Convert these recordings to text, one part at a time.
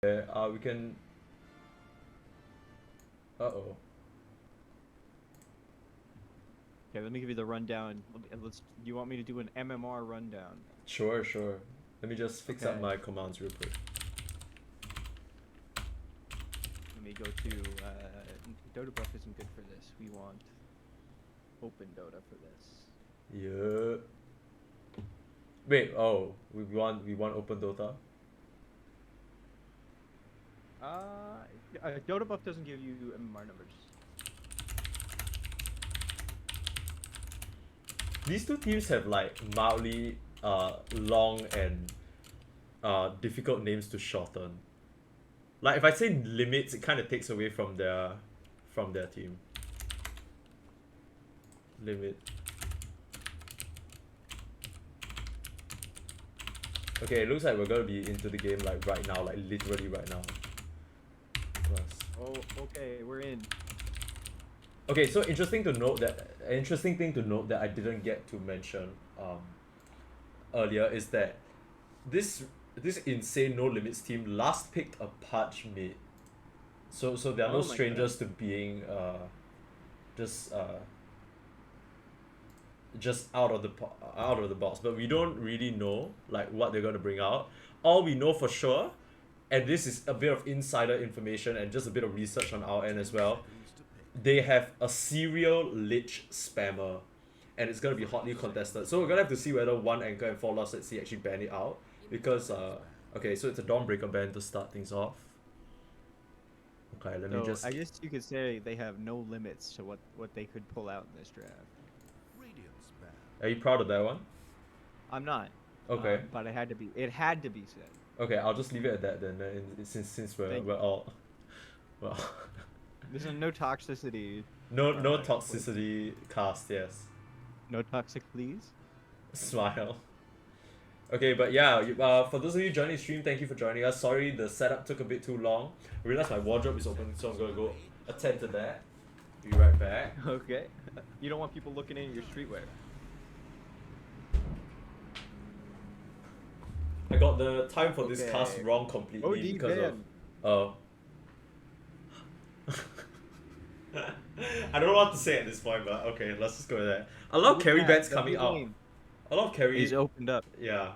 We can. Uh-oh. Okay, let me give you the rundown. Let's. You want me to do an MMR rundown? Sure, sure. Let me just fix up Okay. my commands real quick. Let me go to. Dota buff isn't good for this. We want open Dota for this. Yeah. Wait, oh, we want open Dota? Dota buff doesn't give you MMR numbers. These two teams have like mildly long and difficult names to shorten. Like if I say Limitz, it kind of takes away from their team. Limit. Okay, it looks like we're gonna be into the game like right now, like literally right now. Plus. Oh, okay, we're in. Okay, so interesting thing to note that I didn't get to mention earlier is that this insane No Limits team last picked a Pudge mid. So there are no strangers to being just out of the box, but we don't really know like what they're gonna bring out. All we know for sure, and this is a bit of insider information and just a bit of research on our end as well, they have a serial lich spammer, and it's gonna be hotly contested. So we're gonna have to see whether 1Anchor and 4LostAtSea actually ban it out, because okay, so it's a Dawnbreaker ban to start things off. Okay, let me just. I guess you could say they have no limits to what they could pull out in this draft. Are you proud of that one? I'm not. Okay. But it had to be. It had to be said. Okay, I'll just leave it at that then. Since we're all, well. There's no toxicity. No toxicity cast. Yes. No toxic, please. Smile. Okay, but yeah, for those of you joining the stream, thank you for joining us. Sorry the setup took a bit too long. I realized my wardrobe is open, so I'm gonna go attend to that. Be right back. Okay. You don't want people looking in your streetwear. I got the time for this cast wrong completely because of I don't know what to say at this point, but okay, let's just go with that. A lot of carry bans coming out. A lot of carry. He's opened up. Yeah.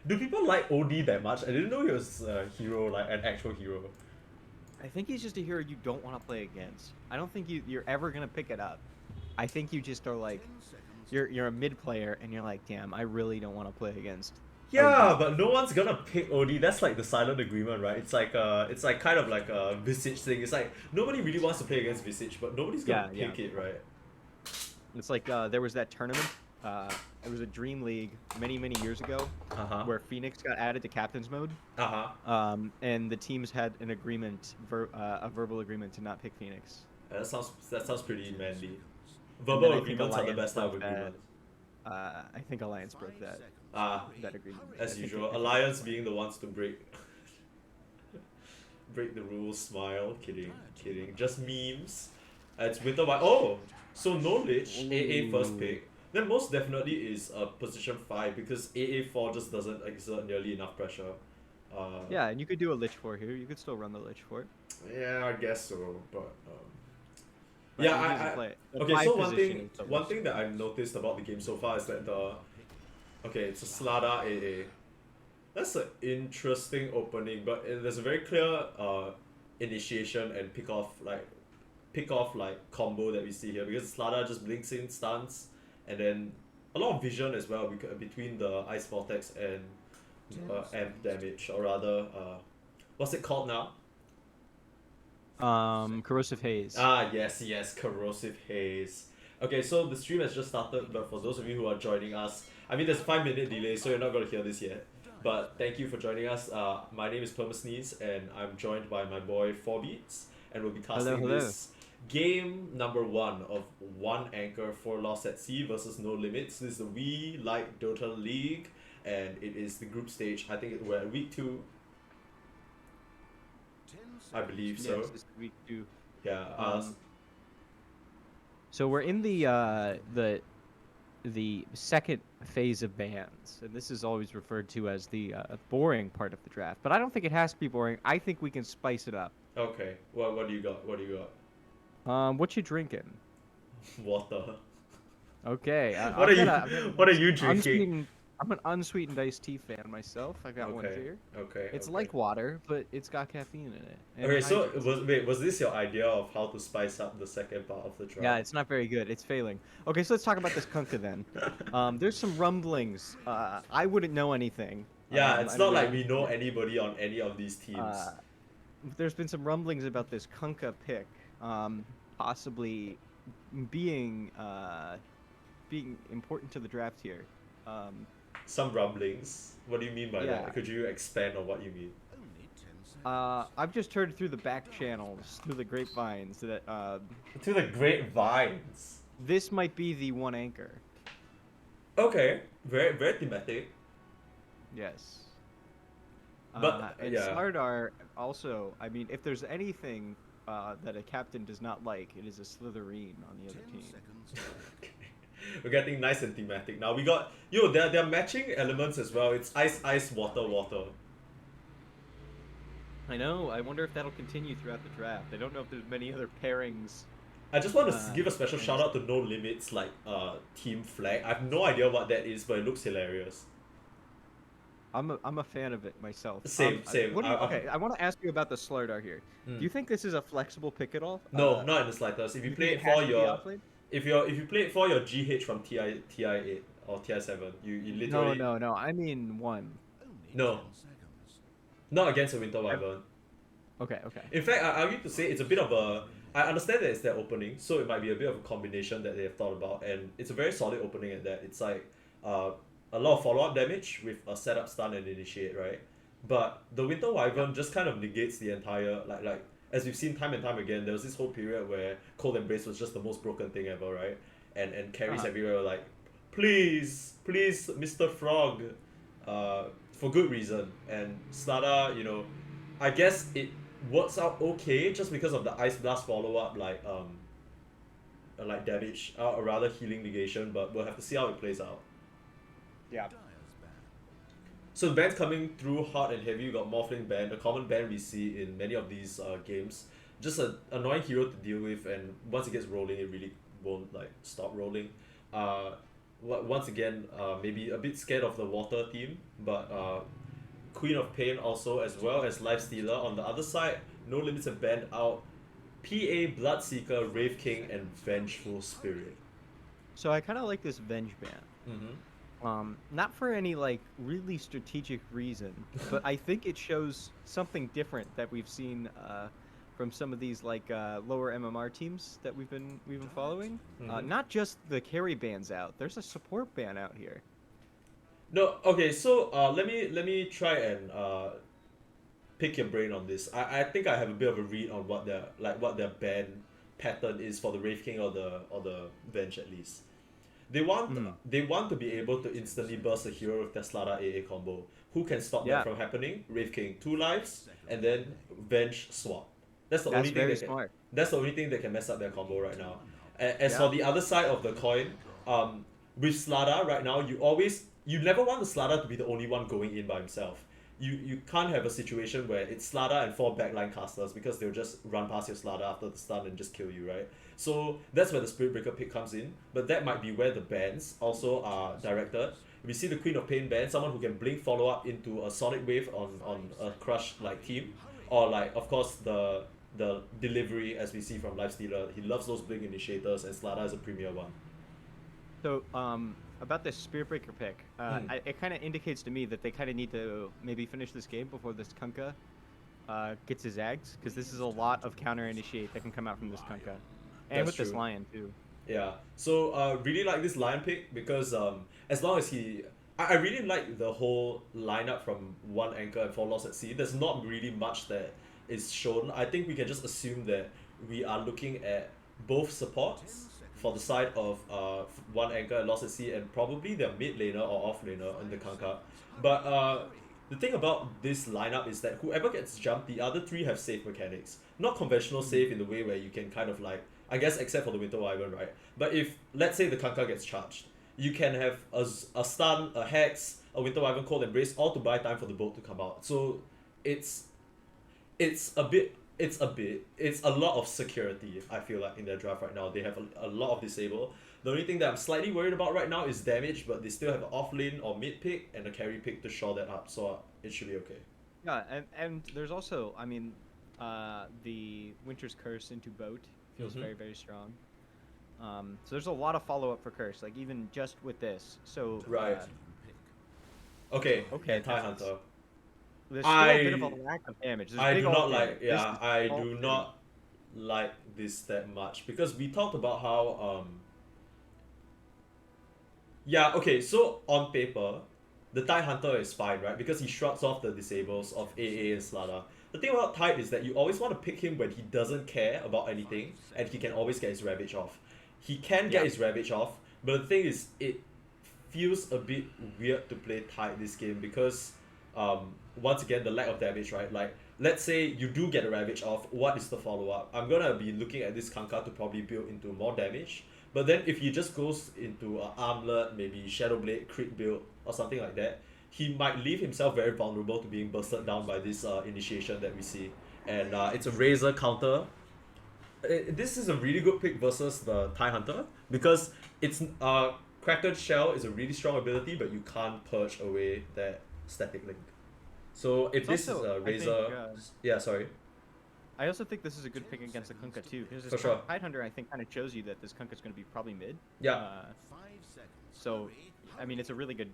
Do people like OD that much? I didn't know he was a hero, like an actual hero. I think he's just a hero you don't want to play against. I don't think you're ever gonna pick it up. I think you just are like, you're a mid player and you're like, damn, I really don't want to play against. Yeah, but no one's gonna pick OD. That's like the silent agreement, right? It's like kind of like a Visage thing. It's like nobody really wants to play against Visage, but nobody's gonna pick it, right? It's like there was that tournament. It was a Dream League many years ago, where Phoenix got added to Captain's Mode. And the teams had an agreement, a verbal agreement to not pick Phoenix. That sounds pretty manly. Verbal agreements are the best type of agreements. I think Alliance broke that. That agreement. As usual, Alliance being the ones to break the rules. Smile, kidding. Just memes. It's Winter by so no Lich, AA first pick. Then most definitely is position 5 because AA4 just doesn't exert nearly enough pressure. Yeah, and you could do a Lich 4 here. You could still run the Lich 4. Yeah, I guess so, but yeah, okay. So one thing that I've noticed about the game so far is that it's a Slada AA. That's an interesting opening, but there's a very clear initiation and pick off combo that we see here, because Slada just blinks in, stuns, and then a lot of vision as well between the Ice Vortex and amp damage, or rather what's it called now? Corrosive Haze. Yes, Corrosive Haze. Okay, so the stream has just started, but for those of you who are joining us, I mean, there's a 5-minute delay, so you're not going to hear this yet. But thank you for joining us. My name is Permasneeze, and I'm joined by my boy fourbeats, and we'll be casting this game number 1 of 1Anchor 4LostAtSea versus No Limits. This is the We Like Dota League, and it is the group stage. I think we're at week 2. I believe so. Yes, it's week 2. Yeah. So we're in the the second phase of bans, and this is always referred to as the boring part of the draft. But I don't think it has to be boring. I think we can spice it up. Okay. What do you got? What do you What you drinking? got? Water. Okay. What are you drinking? I'm an unsweetened iced tea fan myself. I got one here. Okay. It's like water, but it's got caffeine in it. Okay, so was this your idea of how to spice up the second part of the draft? Yeah, it's not very good. It's failing. Okay, so let's talk about this Kunkka then. There's some rumblings. I wouldn't know anything. Yeah, it's not like we know anybody on any of these teams. There's been some rumblings about this Kunkka pick, possibly being important to the draft here. Some rumblings. What do you mean by that? Could you expand on what you mean? I've just heard through the back channels, through the grapevines, that through the grapevines. This might be the 1Anchor. Okay, very very thematic. Yes. But and Slardar also. I mean, if there's anything that a captain does not like, it is a Slytherin on the other team. We're getting nice and thematic now. We got they're matching elements as well. It's ice, water, water. I know. I wonder if that'll continue throughout the draft. I don't know if there's many other pairings. I just want to give a special shout out to No Limitz team flag. I have no idea what that is, but it looks hilarious. I'm a fan of it myself. Same. I want to ask you about the Slardar here. Do you think this is a flexible pick at all? No, not in the slightest. If you play it for your if you play it for your GH from TI8 or TI7, you literally No. I mean one. No. Not against a Winter Wyvern. Okay. In fact, I argue to say it's a bit of a. I understand that it's their opening, so it might be a bit of a combination that they have thought about, and it's a very solid opening at that. It's like a lot of follow-up damage with a setup, stun, and initiate, right? But the Winter Wyvern just kind of negates the entire like as we've seen time and time again. There was this whole period where Cold Embrace was just the most broken thing ever, right? And carries everywhere were like, please, Mr. Frog, for good reason. And Slada, I guess it works out okay just because of the Ice Blast follow-up, like damage, or rather healing negation, but we'll have to see how it plays out. Yeah. So the bands coming through hard and heavy. You got Morphling Band, a common band we see in many of these games. Just an annoying hero to deal with, and once it gets rolling, it really won't stop rolling. Once again, maybe a bit scared of the water team, but Queen of Pain also, as well as Lifestealer. On the other side, No Limits have banned out PA, Bloodseeker, Wraith King, and Vengeful Spirit. So I kind of like this Venge ban. Not for any really strategic reason, but I think it shows something different that we've seen from some of these lower MMR teams that we've been following. Not just the carry bans out. There's a support ban out here. No, okay. So let me try and pick your brain on this. I think I have a bit of a read on what their ban pattern is for the Wraith King or the Venge at least. They want to be able to instantly burst a hero with their Slada AA combo. Who can stop that from happening? Wraith King, 2 lives, and then Venge swap. That's the only thing that can mess up their combo right now. As for the other side of the coin, with Slada right now, you never want the Slada to be the only one going in by himself. You can't have a situation where it's Slada and 4 backline casters, because they'll just run past your Slada after the stun and just kill you, right? So that's where the Spirit Breaker pick comes in, but that might be where the bans also are directed. We see the Queen of Pain ban, someone who can blink follow up into a Sonic Wave on a Crush team, or of course the delivery as we see from Lifestealer. He loves those blink initiators, and Slada is a premier one. So about this Spirit Breaker pick, it kind of indicates to me that they kind of need to maybe finish this game before this Kunkka gets his eggs, because this is a lot of counter initiate that can come out from this Kunkka, and with this Lion too. Yeah, so really like this Lion pick, because as long as I really like the whole lineup from 1Anchor and 4LostAtSea. There's not really much that is shown. I think we can just assume that we are looking at both supports for the side of 1Anchor and LostAtSea, and probably their mid laner or off laner in the Kunkka. But the thing about this lineup is that whoever gets jumped, the other 3 have save mechanics. Not conventional save in the way where you can kind of I guess except for the Winter Wyvern, right? But if, let's say the Kunkka gets charged, you can have a stun, a hex, a Winter Wyvern Cold Embrace, all to buy time for the bolt to come out. So it's it's a lot of security, I feel like, in their draft right now. They have a lot of disable. The only thing that I'm slightly worried about right now is damage, but they still have an off lane or mid pick and a carry pick to shore that up, so it should be okay. Yeah, and there's also, I mean, the Winter's Curse into boat feels very, very strong. So there's a lot of follow-up for Curse, like even just with this. So right. Okay. Tidehunter. There's still a bit of a lack of damage. I do not like. Yeah, I do not like this that much because we talked about how yeah, okay, so on paper, the Tidehunter is fine, right? Because he shrugs off the disables of AA and Slada. The thing about Tide is that you always want to pick him when he doesn't care about anything and he can always get his Ravage off. He can get his Ravage off, but the thing is, it feels a bit weird to play Tide this game because once again, the lack of damage, right? Like, let's say you do get a Ravage off, what is the follow-up? I'm gonna be looking at this Kanka to probably build into more damage. But then if he just goes into an Armlet, maybe Shadowblade, crit build, or something like that, he might leave himself very vulnerable to being bursted down by this initiation that we see. And it's a Razor counter. This is a really good pick versus the Tidehunter because it's Kraken Shell is a really strong ability, but you can't purge away that static link. So if this is a Razor... yeah, sorry. I also think this is a good pick against the Kunkka too, because this Tidehunter I think kind of shows you that this Kunkka is going to be probably mid. Yeah. So, I mean, it's a really good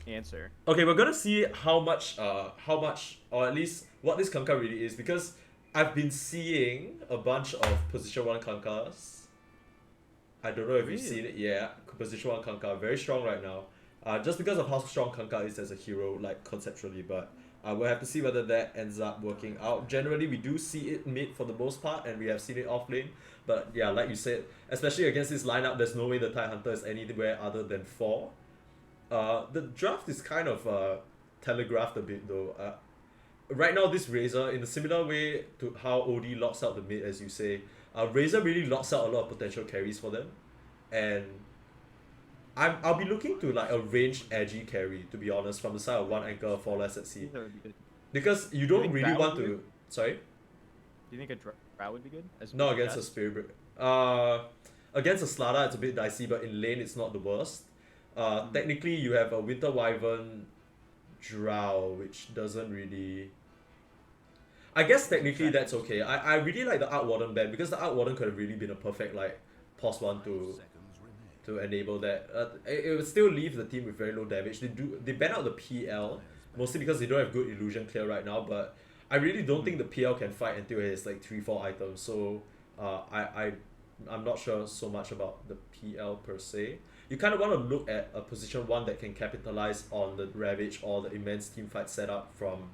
answer. Okay, we're gonna see how much, or at least what this Kunkka really is, because I've been seeing a bunch of position 1 Kunkas. I don't know if you've seen it. Yeah, position 1 Kunkka, very strong right now. Just because of how strong Kunkka is as a hero, like conceptually, but we'll have to see whether that ends up working out. Generally, we do see it mid for the most part, and we have seen it off lane. But yeah, like you said, especially against this lineup, there's no way the Tidehunter is anywhere other than 4. The draft is kind of telegraphed a bit though. Right now, this Razor, in a similar way to how OD locks out the mid, as you say, Razor really locks out a lot of potential carries for them, and I'll be looking to like a ranged edgy carry, to be honest, from the side of 1Anchor, 4LostAtSea. Because you don't really want to... Sorry? Do you think a Drow would be good? No, against a Spirit. Against a Slada, it's a bit dicey, but in lane, it's not the worst. Technically, you have a Winter Wyvern Drow, which doesn't really... I guess technically that's okay. I really like the Arc Warden ban, because the Arc Warden could have really been a perfect like pause one to enable that. It would still leave the team with very low damage. They ban out the PL, mostly because they don't have good illusion clear right now, but I really don't think the PL can fight until it has like 3-4 items, so I'm not sure so much about the PL per se. You kind of want to look at a position 1 that can capitalize on the Ravage or the immense teamfight setup from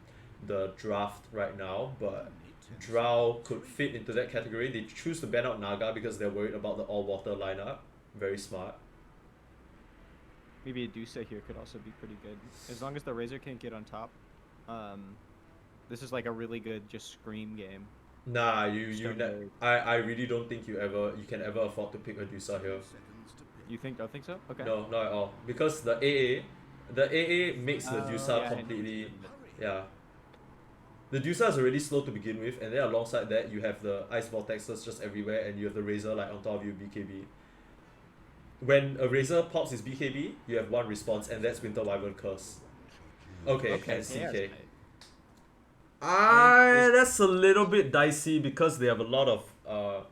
the draft right now, but Drow could fit into that category. They choose to ban out Naga because they're worried about the all-water lineup. Very smart. Maybe a Dusa here could also be pretty good. As long as the Razor can't get on top. This is like a really good just scream game. Nah, I really don't think you can ever afford to pick a Dusa here. You don't think so? Okay. No, not at all. Because the AA makes the Dusa completely... Yeah. The Dusa is already slow to begin with, and then alongside that you have the Ice Vortexes just everywhere, and you have the Razor like on top of you, BKB. When a Razor pops his BKB, you have one response, and that's Winter Wyvern Curse. Okay, and CK. That's a little bit dicey because they have a lot of...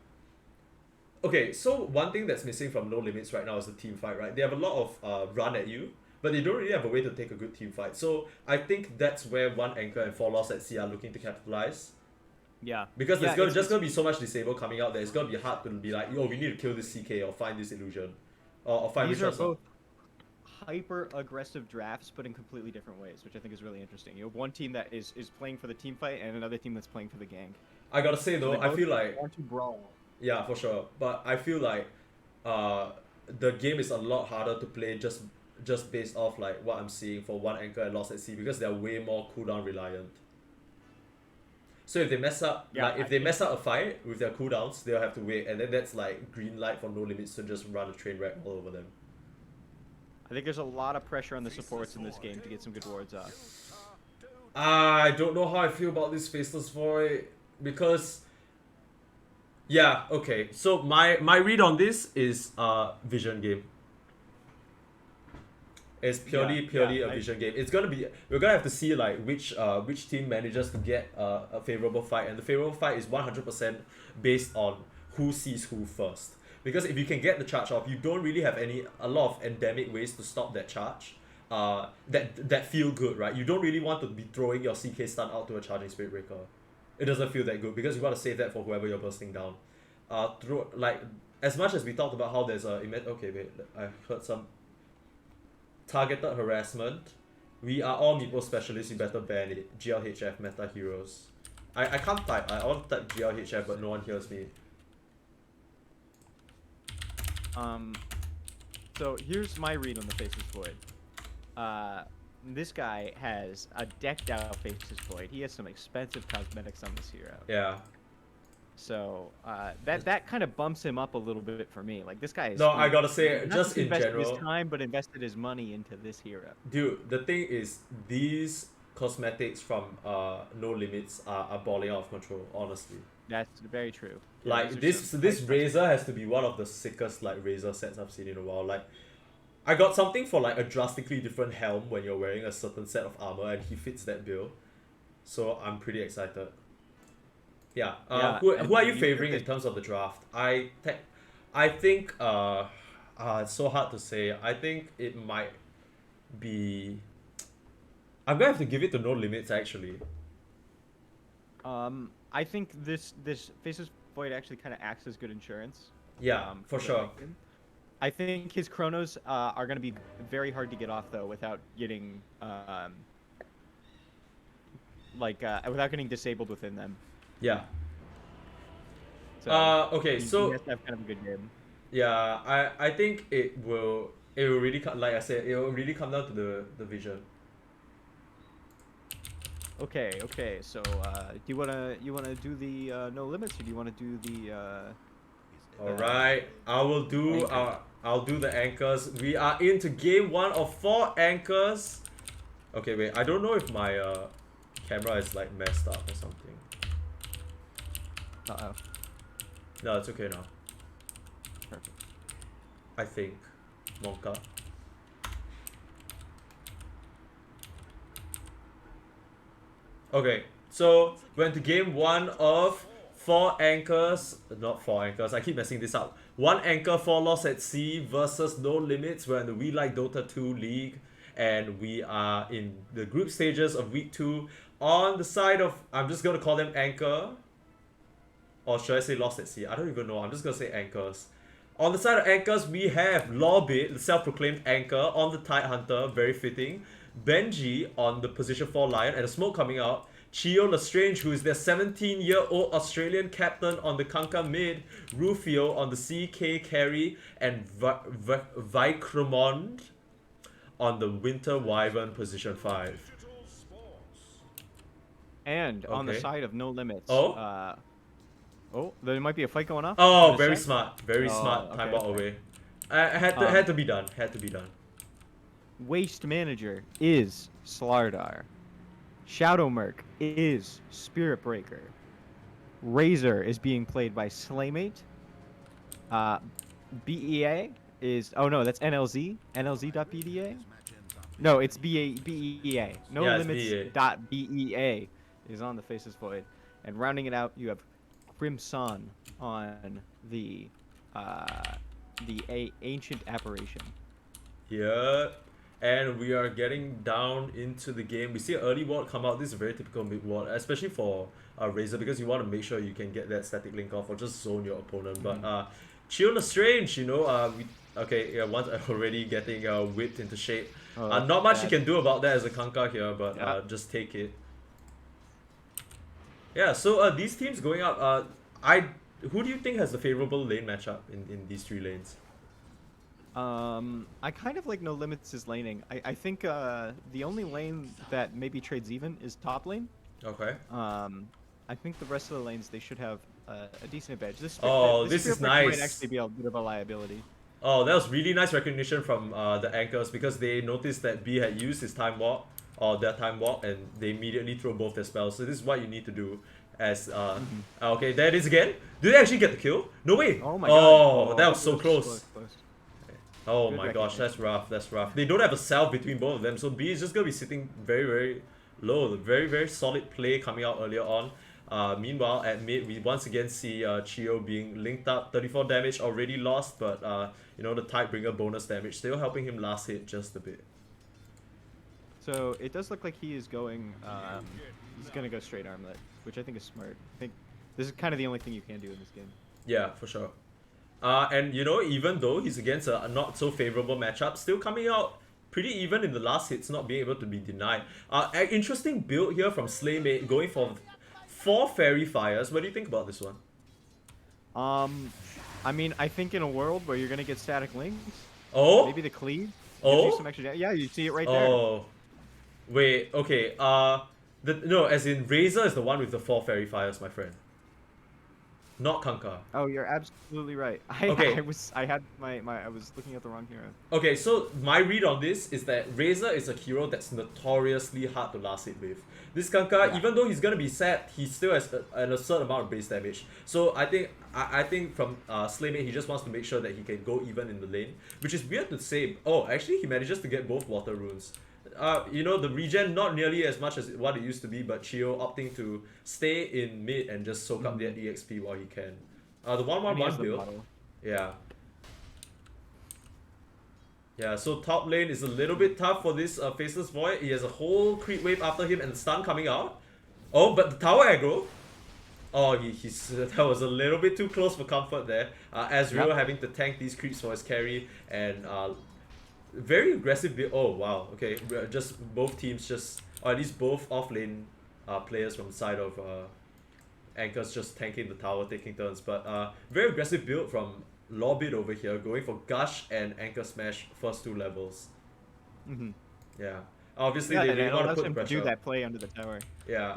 Okay, so one thing that's missing from No Limits right now is the team fight, right? They have a lot of run at you, but they don't really have a way to take a good team fight. So I think that's where 1Anchor and 4LostAtSea are looking to capitalize. Yeah. Because there's just going to be so much disable coming out that it's going to be hard to be like, oh, we need to kill this CK or find this illusion. Or find These are both hyper-aggressive drafts, but in completely different ways, which I think is really interesting. You have one team that is playing for the team fight and another team that's playing for the gank. I gotta say though, I feel like... want to brawl. Yeah, for sure. But I feel like the game is a lot harder to play just based off like what I'm seeing for 1Anchor and LostAtSea because they're way more cooldown reliant. So if they mess up, if they mess up a fight with their cooldowns, they'll have to wait, and then that's like green light for No Limits to just run a train wreck all over them. I think there's a lot of pressure on the supports in this game to get some good wards off. I don't know how I feel about this Faceless Void because... Yeah, okay. So my read on this is vision game. It's purely a vision game. It's gonna be, we're gonna have to see like which team manages to get a favorable fight, and the favorable fight is 100% based on who sees who first. Because if you can get the charge off, you don't really have a lot of endemic ways to stop that charge. That feel good, right? You don't really want to be throwing your CK stun out to a charging Spirit Breaker. It doesn't feel that good because you want to save that for whoever you're bursting down. Like as much as we talked about how there's okay, wait, I heard some targeted harassment. We are all Meeple specialists, you better ban it. GLHF meta heroes. I can't type. I want to type GLHF but no one hears me. So here's my read on the Faceless Void. This guy has a decked out Faceless Void. He has some expensive cosmetics on this hero. Yeah. So that kind of bumps him up a little bit for me. Like this guy is. No, I gotta say, just in general. His time, but invested his money into this hero. Dude, the thing is, these cosmetics from No Limits are balling out of control. Honestly. That's very true. Like this Razor has to be one of the sickest like Razor sets I've seen in a while. Like, I got something for like a drastically different helm when you're wearing a certain set of armor, and he fits that bill. So I'm pretty excited. Yeah. Who are you favoring in terms of the draft? I think it's so hard to say. I think it might be. I'm gonna have to give it to No Limits actually. I think this Faceless Void actually kind of acts as good insurance. Yeah, for sure. I think his chronos are going to be very hard to get off though without getting without getting disabled within them. Yeah. So okay, so he has to have kind of a good game. Yeah, I think it will really come, like I said, it will really come down to the vision. Okay. So, do you wanna do the No Limits, or do you wanna do the? All right, I'll do the anchors. We are into game 1 of 4 anchors. Okay, wait. I don't know if my camera is like messed up or something. Uh-oh. No, it's okay now. Perfect. I think. Monka. Okay, so went to game 1 of 4 anchors. Not 4 anchors, I keep messing this up. 1Anchor, 4LostAtSea versus No Limits. We're in the We Like Dota 2 League, and we are in the group stages of week 2. On the side of, I'm just gonna call them Anchor. Or should I say LostAtSea? I don't even know, I'm just gonna say Anchors. On the side of Anchors, we have Lawbit, the self-proclaimed Anchor, on the Tidehunter, very fitting. Benji on the position 4 Lion, and a smoke coming out. Chio Lestrange, who is their 17-year-old Australian captain on the Kanka mid. Rufio on the CK carry, and Vikromond on the Winter Wyvern position 5. And on the side of No Limits. There might be a fight going on. Oh, very smart. Very smart. Time bot away. Had to be done. Had to be done. Waste Manager is Slardar. Shadowmerc is Spirit Breaker. Razor is being played by Slaymate. BEA is... Oh, no, that's NLZ. NLZ.BDA? No, it's BEA. No Limits.BEA is on the Faceless Void. And rounding it out, you have Crimson on the Ancient Apparition. Yeah. And we are getting down into the game. We see an early ward come out. This is a very typical mid ward, especially for Razor, because you want to make sure you can get that static link off or just zone your opponent. But Chio Lestrange, you know, once already getting whipped into shape. Not much you can do about that as a Kanka here, but just take it. Yeah, so these teams going up, who do you think has the favorable lane matchup in these 3 lanes? I kind of like No Limits' laning. I think the only lane that maybe trades even is top lane. Okay. I think the rest of the lanes, they should have a decent advantage. This is nice. Might actually be a bit of a liability. Oh, that was really nice recognition from the anchors because they noticed that B had used his time walk or their time walk and they immediately throw both their spells. So this is what you need to do as okay, there it is again. Did they actually get the kill? No way. Oh my god. Oh, that was so close. Close. Oh Good my gosh, that's rough. That's rough. They don't have a self between both of them, so B is just gonna be sitting very, very low. Very, very solid play coming out earlier on. Meanwhile, at mid, we once again see Chio being linked up. 34 damage already lost, but you know, the Tidebringer bonus damage still helping him last hit just a bit. So it does look like he is going. He's gonna go straight armlet, which I think is smart. I think this is kind of the only thing you can do in this game. Yeah, for sure. And you know, even though he's against a not so favorable matchup, still coming out pretty even in the last hits, not being able to be denied. Interesting build here from Slaymate, going for 4 Fairy Fires. What do you think about this one? I mean, I think in a world where you're gonna get static links, maybe the cleave. Oh, some extra yeah, you see it right there. Oh, wait, okay. No, as in Razor is the one with the 4 Fairy Fires, my friend. Not Kanka. Oh, you're absolutely right. I was looking at the wrong hero. Okay, so my read on this is that Razor is a hero that's notoriously hard to last hit with. This Kanka, even though he's gonna be set, he still has an absurd amount of base damage. So I think from Slaymate, he just wants to make sure that he can go even in the lane, which is weird to say. Oh, actually, he manages to get both water runes. You know, the regen not nearly as much as what it used to be, but Chio opting to stay in mid and just soak up that EXP while he can. The 1-1-1 build. Yeah. Yeah, so top lane is a little bit tough for this Faceless Void. He has a whole creep wave after him and stun coming out. Oh, but the tower aggro. Oh, that was a little bit too close for comfort there. Azrael having to tank these creeps for his carry and very aggressive build. Oh wow, okay, just both teams just, or at least both off lane players from the side of anchors just tanking the tower, taking turns. But very aggressive build from Lorbit over here, going for Gush and Anchor Smash first 2 levels. Yeah, obviously they really want to put pressure. Do that play under the tower. Yeah.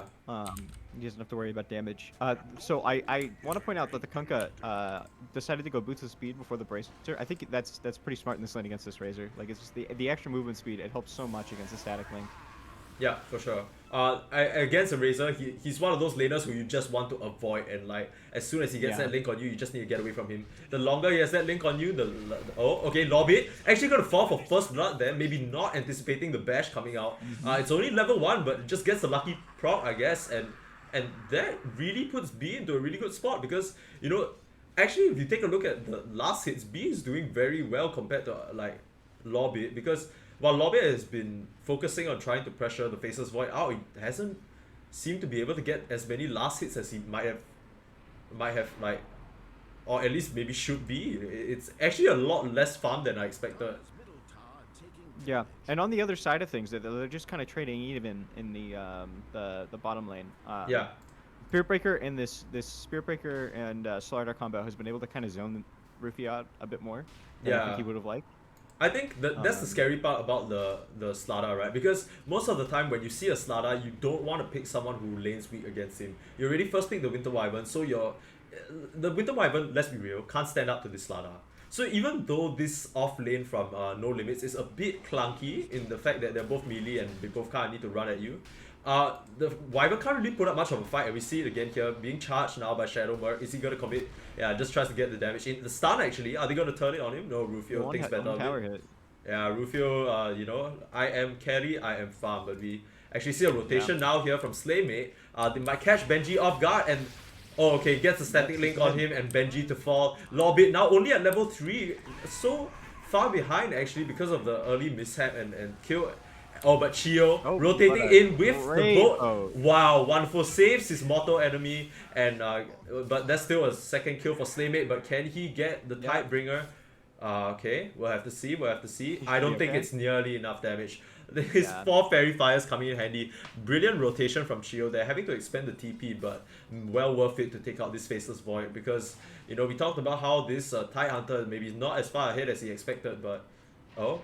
He doesn't have to worry about damage. So I want to point out that the Kunkka decided to go boots of speed before the Bracer. I think that's pretty smart in this lane against this Razor. Like, it's just the extra movement speed. It helps so much against the static link. Yeah, for sure. Against a Razor, he's one of those laners who you just want to avoid, and like as soon as he gets that link on you, you just need to get away from him. The longer he has that link on you, Lorbit actually gonna fall for first blood there, maybe not anticipating the bash coming out. It's only level 1, but it just gets the lucky proc, I guess, and that really puts B into a really good spot because, you know, actually if you take a look at the last hits, B is doing very well compared to like Lorbit, because while Lorbit has been focusing on trying to pressure the Faceless Void out, he hasn't seemed to be able to get as many last hits as he might have like, or at least maybe should be. It's actually a lot less farm than I expected. Yeah, and on the other side of things, they're just kind of trading even in the bottom lane. Yeah. Spiritbreaker and this Spiritbreaker and Solar combo has been able to kind of zone Rufy out a bit more than I think he would have liked. I think that's the scary part about the Slada, right? Because most of the time when you see a Slada, you don't want to pick someone who lanes weak against him. You already first pick the Winter Wyvern, so the Winter Wyvern, let's be real, can't stand up to this Slada. So even though this off lane from No Limits is a bit clunky in the fact that they're both melee and they both kind of need to run at you, the Wyvern can't really put up much of a fight, and we see it again here, being charged now by Shadow Merc. Is he going to commit? Yeah, just tries to get the damage in. The stun actually, are they going to turn it on him? No, Rufio thinks better of it. Yeah, Rufio, you know, I am carry, I am farm, but we actually see a rotation now here from Slaymate. They might catch Benji off guard and gets a static link on him and Benji to fall. Lorbit now only at level 3, so far behind actually because of the early mishap and kill. Oh, but Chio rotating in with the boat. Wow, wonderful. Saves his mortal enemy, and but that's still a second kill for Slaymate. But can he get the Tidebringer? Okay, we'll have to see. I don't think it's nearly enough damage. His 4 Fairy Fires coming in handy. Brilliant rotation from Chio. They're having to expend the TP, but well worth it to take out this Faceless Void because, you know, we talked about how this Tide Hunter maybe is not as far ahead as he expected, but a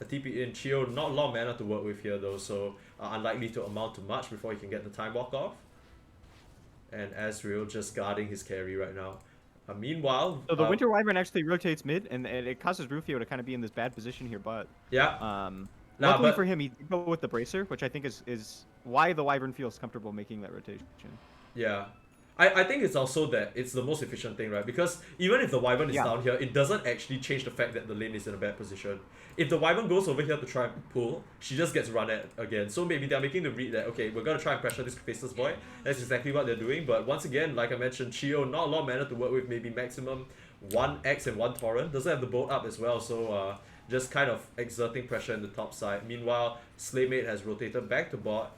TP in. Chio, not a lot of mana to work with here though, so unlikely to amount to much before he can get the time walk off. And Azrael just guarding his carry right now. Meanwhile, So the Winter Wyvern actually rotates mid, and it causes Rufio to kind of be in this bad position here, but... Yeah. Luckily for him, he did go with the Bracer, which I think is why the Wyvern feels comfortable making that rotation. Yeah. I think it's also that it's the most efficient thing, right? Because even if the Wyvern is down here, it doesn't actually change the fact that the lane is in a bad position. If the Wyvern goes over here to try and pull, she just gets run at again. So maybe they're making the read that, okay, we're going to try and pressure this Faceless Void. That's exactly what they're doing. But once again, like I mentioned, Chio, not a lot of mana to work with, maybe maximum 1x and 1 Torrent. Doesn't have the boat up as well, so just kind of exerting pressure in the top side. Meanwhile, Slaymate has rotated back to bot,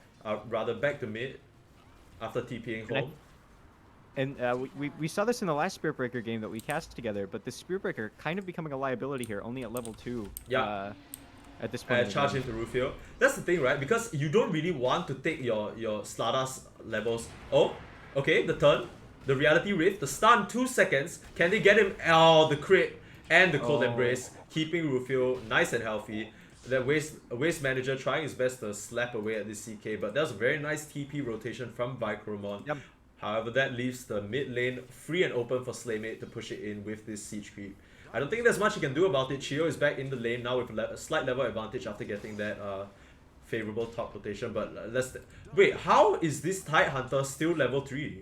rather back to mid after TPing home. And we saw this in the last Spirit Breaker game that we cast together, but the Spirit Breaker kind of becoming a liability here, only at level 2. Yeah. At this point. Charge into Rufio. That's the thing, right? Because you don't really want to take your Slada's levels. Oh, okay, the turn. The Reality Rift, the stun, 2 seconds. Can they get him? Oh, the crit and the Cold Embrace, keeping Rufio nice and healthy. That waste manager trying his best to slap away at this CK, but that was a very nice TP rotation from Vicromon. Yep. However, that leaves the mid lane free and open for Slaymate to push it in with this siege creep. I don't think there's much you can do about it. Chio is back in the lane now with a slight level advantage after getting that favorable top rotation. But wait, how is this Tide Hunter still level 3?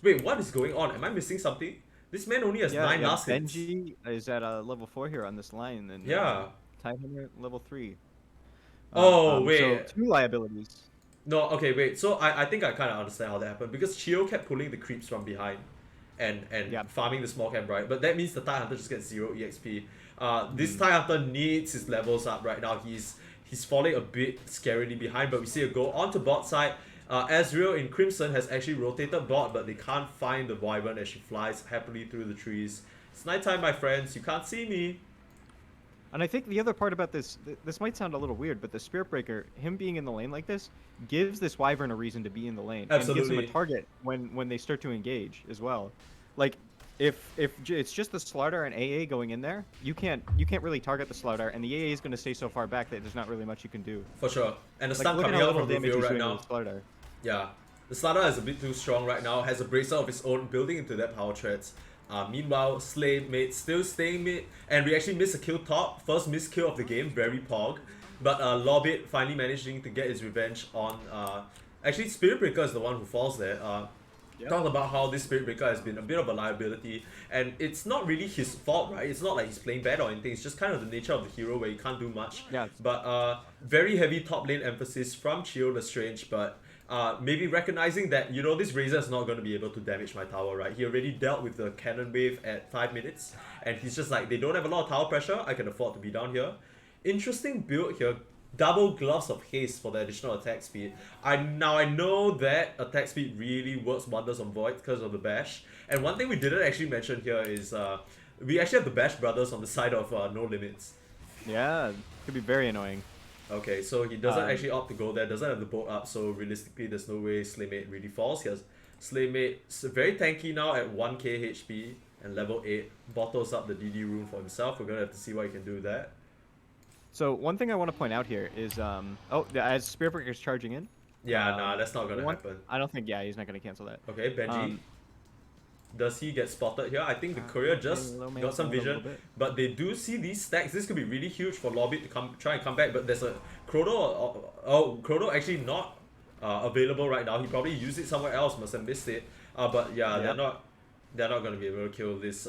Wait, what is going on? Am I missing something? This man only has 9 last hits. Benji is at level 4 here on this line, and Tide Hunter level 3. Wait. So 2 liabilities. No, okay, wait. So I think I kind of understand how that happened, because Chio kept pulling the creeps from behind and farming the small camp, right? But that means the Tide Hunter just gets 0 EXP. This Tide Hunter needs his levels up right now. He's falling a bit scarily behind, but we see a go onto bot side. Ezreal in Crimson has actually rotated bot, but they can't find the Wyvern as she flies happily through the trees. It's nighttime, my friends. You can't see me. And I think the other part about this might sound a little weird, but the Spirit Breaker, him being in the lane like this, gives this Wyvern a reason to be in the lane. Absolutely. And gives him a target when they start to engage as well. Like, if it's just the Slardar and AA going in there, you can't really target the Slardar, and the AA is going to stay so far back that there's not really much you can do. For sure. And the stun coming out from Rufio right now. Slardar. Yeah. The Slardar is a bit too strong right now, has a bracer of its own building into that power threads. Meanwhile, Slaymate still staying mid, and we actually missed a kill top. First missed kill of the game, very pog. But Lobbit finally managing to get his revenge on... actually, Spirit Breaker is the one who falls there. Talk about how this Spirit Breaker has been a bit of a liability, and it's not really his fault, right? It's not like he's playing bad or anything, it's just kind of the nature of the hero where you can't do much. Yeah. But very heavy top lane emphasis from Chio Lestrange, but maybe recognizing that, you know, this Razor is not going to be able to damage my tower, right? He already dealt with the cannon wave at 5 minutes, and he's just like, they don't have a lot of tower pressure, I can afford to be down here. Interesting build here. Double Gloves of Haste for the additional attack speed. I know that attack speed really works wonders on Void because of the Bash. And one thing we didn't actually mention here is we actually have the Bash brothers on the side of no limits. Yeah, could be very annoying. Okay, so he doesn't actually opt to go there, doesn't have the boat up, so realistically there's no way Slaymate really falls. He has Slaymate very tanky now at 1k HP and level 8. Bottles up the DD rune for himself. We're gonna have to see what he can do with that. So one thing I want to point out here is, as Spirit Breaker's charging in. Yeah, nah, that's not gonna happen. I don't think, he's not gonna cancel that. Okay, Benji. Does he get spotted here? I think the courier just got some vision, but they do see these stacks. This could be really huge for Lobby to try and come back, but there's a Chrono. Chrono actually not available right now. He probably used it somewhere else, must have missed it. But yeah, they're not gonna be able to kill this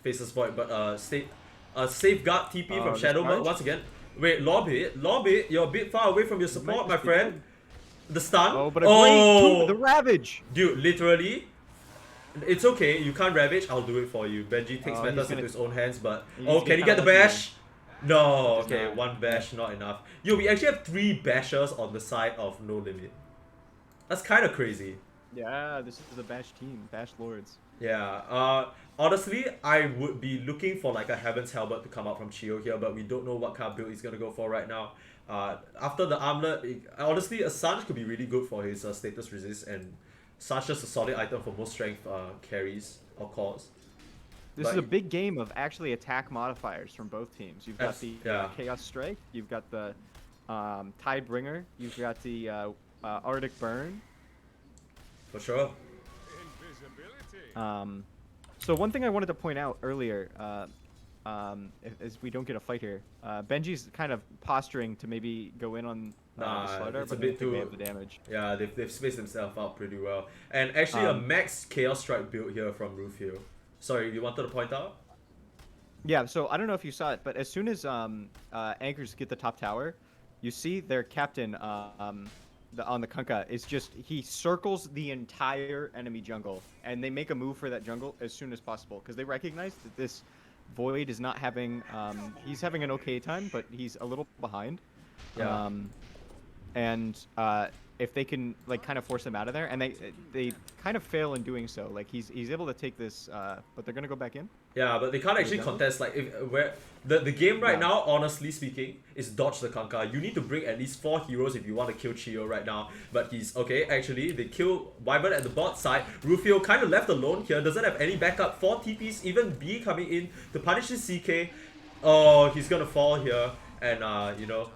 Faceless Void. But safeguard TP from Shadow once again. Wait, Lobbit, you're a bit far away from your support, my friend. The stun. Oh, but the Ravage. Dude, literally. It's okay, you can't Ravage, I'll do it for you. Benji takes matters into his own hands, but... Oh, can he get the Bash? No, okay, one Bash, not enough. Yo, we actually have 3 Bashers on the side of No Limit. That's kind of crazy. Yeah, this is the Bash team, Bash Lords. Yeah, honestly, I would be looking for like a Heaven's Helmet to come out from Chio here, but we don't know what kind of build he's gonna go for right now. After the armlet, honestly, a Sanj could be really good for his status resist, and Sanj just a solid item for most strength carries or cores. This is a big game of actually attack modifiers from both teams. You've got the Chaos Strike, you've got the Tidebringer, you've got the Arctic Burn. For sure. So one thing I wanted to point out earlier, is we don't get a fight here. Benji's kind of posturing to maybe go in on the Slaughter, it's but a bit they too have the damage. Yeah, they've spaced themselves out pretty well. And actually a max Chaos Strike build here from Rufio. Sorry, you wanted to point out? Yeah, so I don't know if you saw it, but as soon as anchors get the top tower, you see their captain on the Kunkka is just, he circles the entire enemy jungle, and they make a move for that jungle as soon as possible because they recognize that this Void is not having he's having an okay time, but he's a little behind. Yeah. And if they can like kind of force him out of there, and they kind of fail in doing so. Like he's able to take this, but they're gonna go back in. Yeah, but they can't actually contest like where the game right now, honestly speaking, is dodge the Kunkka. You need to bring at least 4 heroes if you want to kill Chio right now. But he's okay, actually they kill Wyvern at the bot side. Rufio kind of left alone here, doesn't have any backup. 4 TPs, even B coming in to punish his CK. Oh, he's gonna fall here, and you know,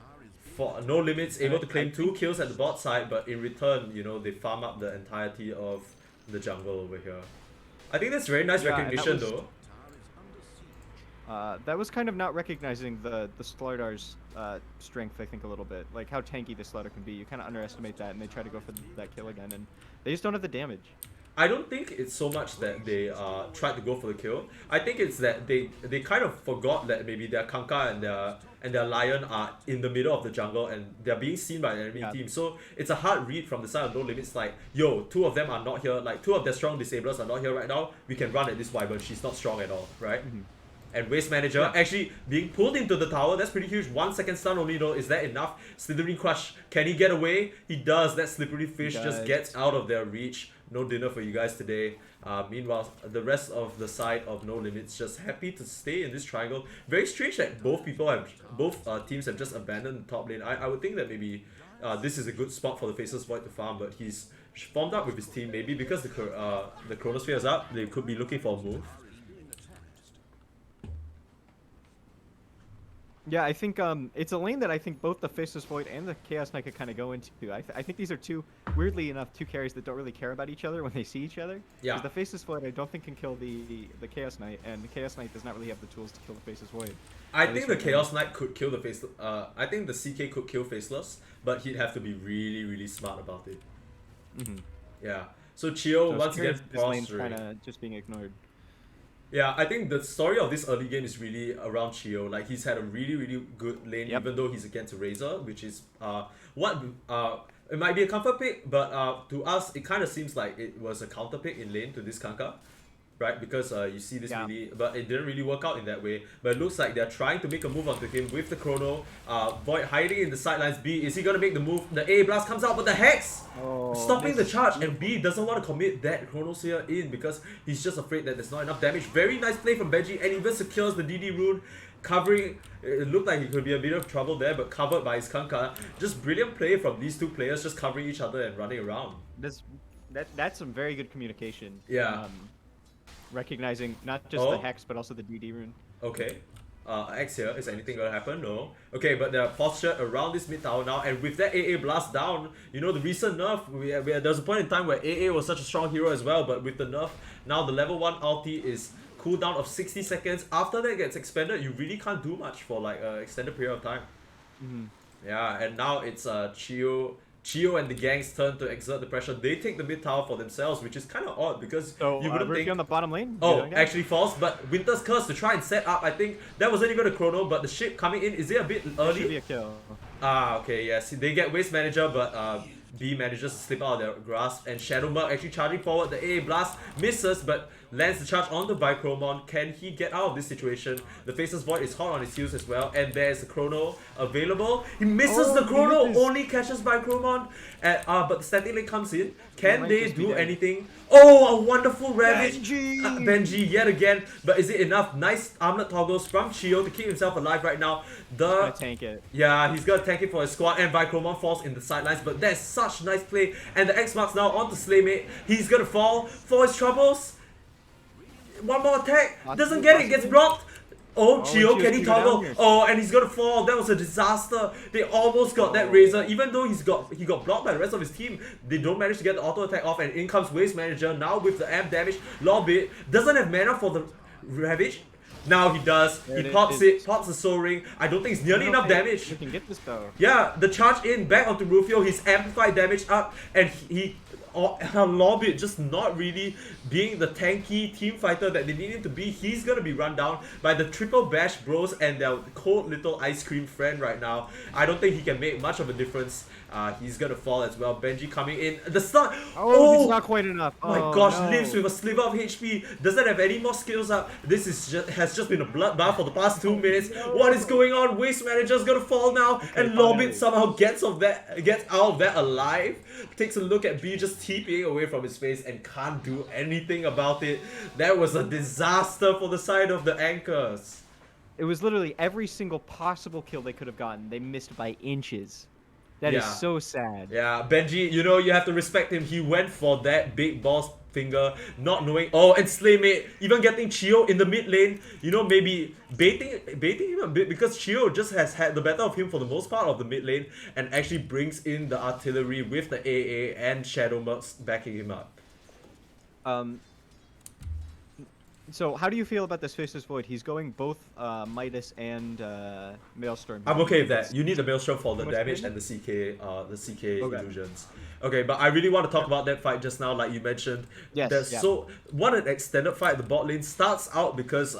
for no limits, able to claim 2 kills at the bot side, but in return, you know, they farm up the entirety of the jungle over here. I think that's very nice recognition though. That was kind of not recognizing the Slardar's strength, I think, a little bit. Like how tanky the Slardar can be. You kind of underestimate that, and they try to go for that kill again, and they just don't have the damage. I don't think it's so much that they tried to go for the kill. I think it's that they kind of forgot that maybe their Kunkka and their Lion are in the middle of the jungle and they're being seen by the enemy team. So it's a hard read from the side of No Limits, like, yo, 2 of them are not here, like 2 of their strong disablers are not here right now. We can run at this Wyvern, she's not strong at all, right? And Waste Manager actually being pulled into the tower, that's pretty huge. 1 second stun only though, is that enough? Slithering Crush, can he get away? He does, that Slippery Fish just gets out of their reach. No dinner for you guys today. Meanwhile, the rest of the side of No Limits just happy to stay in this triangle. Very strange that both teams have just abandoned the top lane. I would think that maybe this is a good spot for the Faceless Void to farm, but he's formed up with his team. Maybe because the Chronosphere is up, they could be looking for a move. Yeah, I think it's a lane that I think both the Faceless Void and the Chaos Knight could kind of go into. I think these are weirdly enough, two carries that don't really care about each other when they see each other. Yeah. Because the Faceless Void I don't think can kill the Chaos Knight, and the Chaos Knight does not really have the tools to kill the Faceless Void. I think the Chaos Knight could kill the Faceless. I think the CK could kill Faceless, but he'd have to be really, really smart about it. Yeah. So Chio once again kind of just being ignored. Yeah, I think the story of this early game is really around Chio. Like, he's had a really, really good lane, even though he's against Razor, which is it might be a comfort pick, but to us, it kind of seems like it was a counter pick in lane to this Kunkka, right? Because you see this really, but it didn't really work out in that way. But it looks like they're trying to make a move onto him with the Chrono. Void hiding in the sidelines. B, is he gonna make the move? The A blast comes out, but the Hex stopping the charge, and B doesn't want to commit that Chronosphere in because he's just afraid that there's not enough damage. Very nice play from Benji, and even secures the DD rune, covering. It looked like he could be a bit of trouble there, but covered by his Kunkka. Just brilliant play from these two players, just covering each other and running around. That's some very good communication. Yeah. Recognizing not just the Hex, but also the DD rune. Okay. X here. Is anything gonna happen? No. Okay, but they're postured around this mid tower now, and with that AA blast down, you know, the recent nerf, there was a point in time where AA was such a strong hero as well, but with the nerf, now the level 1 ulti is cooldown of 60 seconds. After that gets expanded, you really can't do much for like an extended period of time. Yeah, and now it's Chio and the gang's turn to exert the pressure. They take the mid tower for themselves, which is kind of odd because you wouldn't think. On the bottom lane. Actually false, but Winter's Curse to try and set up. I think that wasn't even a Chrono, but the ship coming in, is it a bit early? It should be a kill. Okay, yes. They get Waste Manager, but B manages to slip out of their grasp, and Shadowmark actually charging forward. The AA blast misses, but lands the charge onto Vicromon. Can he get out of this situation? The Faceless Void is hot on his heels as well, and there's the Chrono available. He misses the Chrono, only catches Vicromon. But the static link comes in. Can they do anything? Oh, a wonderful Ravage! Benji yet again, but is it enough? Nice armlet toggles from Chio to keep himself alive right now. He's gonna tank it. Yeah, he's gonna tank it for his squad, and Vicromon falls in the sidelines, but that's such nice play. And the X marks now onto Slaymate. He's gonna fall for his troubles. One more attack, doesn't get it, gets blocked. Oh, Chio, can he Chio's toggle? here. Oh, and he's gonna fall. That was a disaster. They almost got that Razor, even though he got blocked by the rest of his team. They don't manage to get the auto attack off, and in comes Waste Manager now with the amp damage. Lobbit doesn't have mana for the Ravage. Now he does. He pops the Soul Ring. I don't think it's nearly enough damage. You can get this though. Yeah, the charge in, back onto Rufio, his amplified damage up, and Lobbit just not really being the tanky team fighter that they need him to be. He's gonna be run down by the Triple Bash bros and their cold little ice cream friend right now. I don't think he can make much of a difference. He's gonna fall as well. Benji coming in. The stun! Oh, it's not quite enough. Oh my gosh, lives with a sliver of HP. Doesn't have any more skills up. This is has just been a bloodbath for the past 2 minutes. What is going on? Waste Manager's gonna fall now, and Lobbit somehow gets out of that alive. Takes a look at B just TPing away from his face and can't do anything about it. That was a disaster for the side of the Anchors. It was literally every single possible kill they could have gotten. They missed by inches. That is so sad. Yeah, Benji, you know, you have to respect him. He went for that big boss finger, not knowing. Oh, and Slaymate even getting Chio in the mid lane. You know, maybe baiting him a bit, because Chio just has had the better of him for the most part of the mid lane and actually brings in the artillery with the AA and Shadow Mercs backing him up. So how do you feel about this Faceless Void? He's going both Midas and Maelstrom. I'm okay with that. You need the Maelstrom for the damage and the CK illusions. Okay, but I really want to talk about that fight just now, like you mentioned. Yes. So what an extended fight. The bot lane starts out because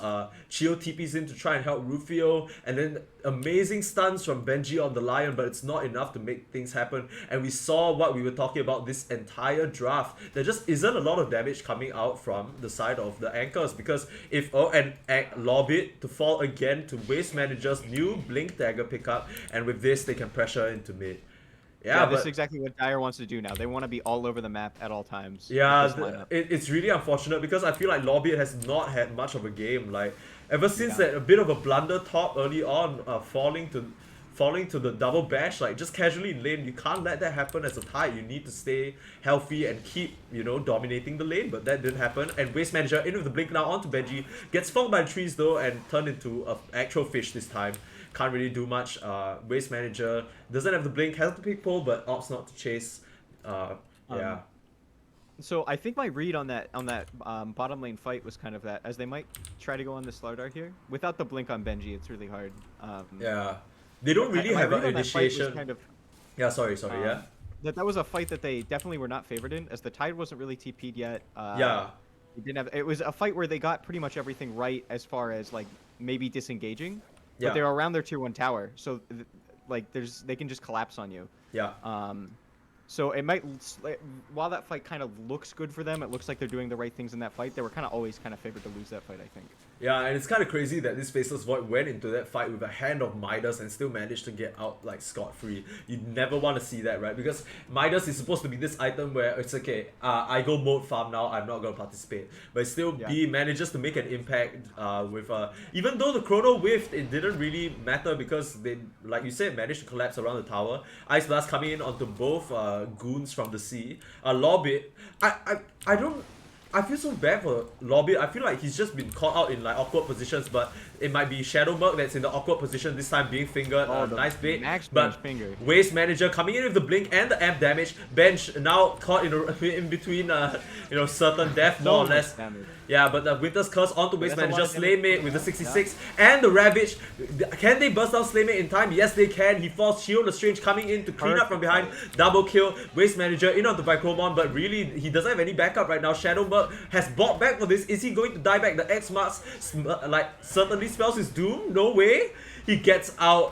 Chio TPs in to try and help Rufio, and then amazing stuns from Benji on the Lion, but it's not enough to make things happen. And we saw what we were talking about this entire draft. There just isn't a lot of damage coming out from the side of the Anchors, because if Lobbit to fall again to Waste Manager's new Blink Dagger pickup, and with this they can pressure into mid. Yeah, this is exactly what Dire wants to do now. They want to be all over the map at all times. Yeah, it's really unfortunate because I feel like Lobbit has not had much of a game. Like, ever since that a bit of a blunder top early on, falling to the double bash, like just casually in lane, you can't let that happen as a Tide. You need to stay healthy and keep, you know, dominating the lane, but that didn't happen. And Waste Manager in with the blink now onto Benji, gets spawned by the trees though and turned into an actual fish this time. Can't really do much. Waste Manager doesn't have the blink, has the pick pull, but opts not to chase. Yeah. So I think my read on that bottom lane fight was kind of that, as they might try to go on the Slardar here. Without the blink on Benji, it's really hard. Yeah. They don't really have an initiation. Kind of, yeah, sorry, yeah. That was a fight that they definitely were not favored in, as the Tide wasn't really TP'd yet. Yeah. It was a fight where they got pretty much everything right as far as like maybe disengaging. But they were around their tier 1 tower, so like they can just collapse on you. Yeah. So it might, while that fight kind of looks good for them, it looks like they're doing the right things in that fight. They were kind of always kind of favored to lose that fight, I think. Yeah, and it's kind of crazy that this Faceless Void went into that fight with a hand of Midas and still managed to get out like scot-free. You never want to see that, right? Because Midas is supposed to be this item where it's okay, I go mode farm now, I'm not going to participate. But still, B manages to make an impact with, even though the Chrono whiffed, it didn't really matter because they, like you said, managed to collapse around the tower. Ice Blast coming in onto both goons from the sea. Lobbit, I feel so bad for Lobbit. I feel like he's just been caught out in like awkward positions, but it might be Shadow Merc that's in the awkward position this time being fingered. Nice bait. But Waste Manager coming in with the blink and the amp damage. Bench now caught in between you know, certain death more or less. Yeah, but the Winter's Curse onto Waste Manager. Slaymate with the 66 and the Ravage. Can they burst down Slaymate in time? Yes, they can. He falls. Shield the Strange coming in to clean up from behind. Double kill. Waste Manager in onto Vicromon, but really he doesn't have any backup right now. Shadow Merc has bought back for this. Is he going to die back? The X marks like certainly spells his doom. No way. He gets out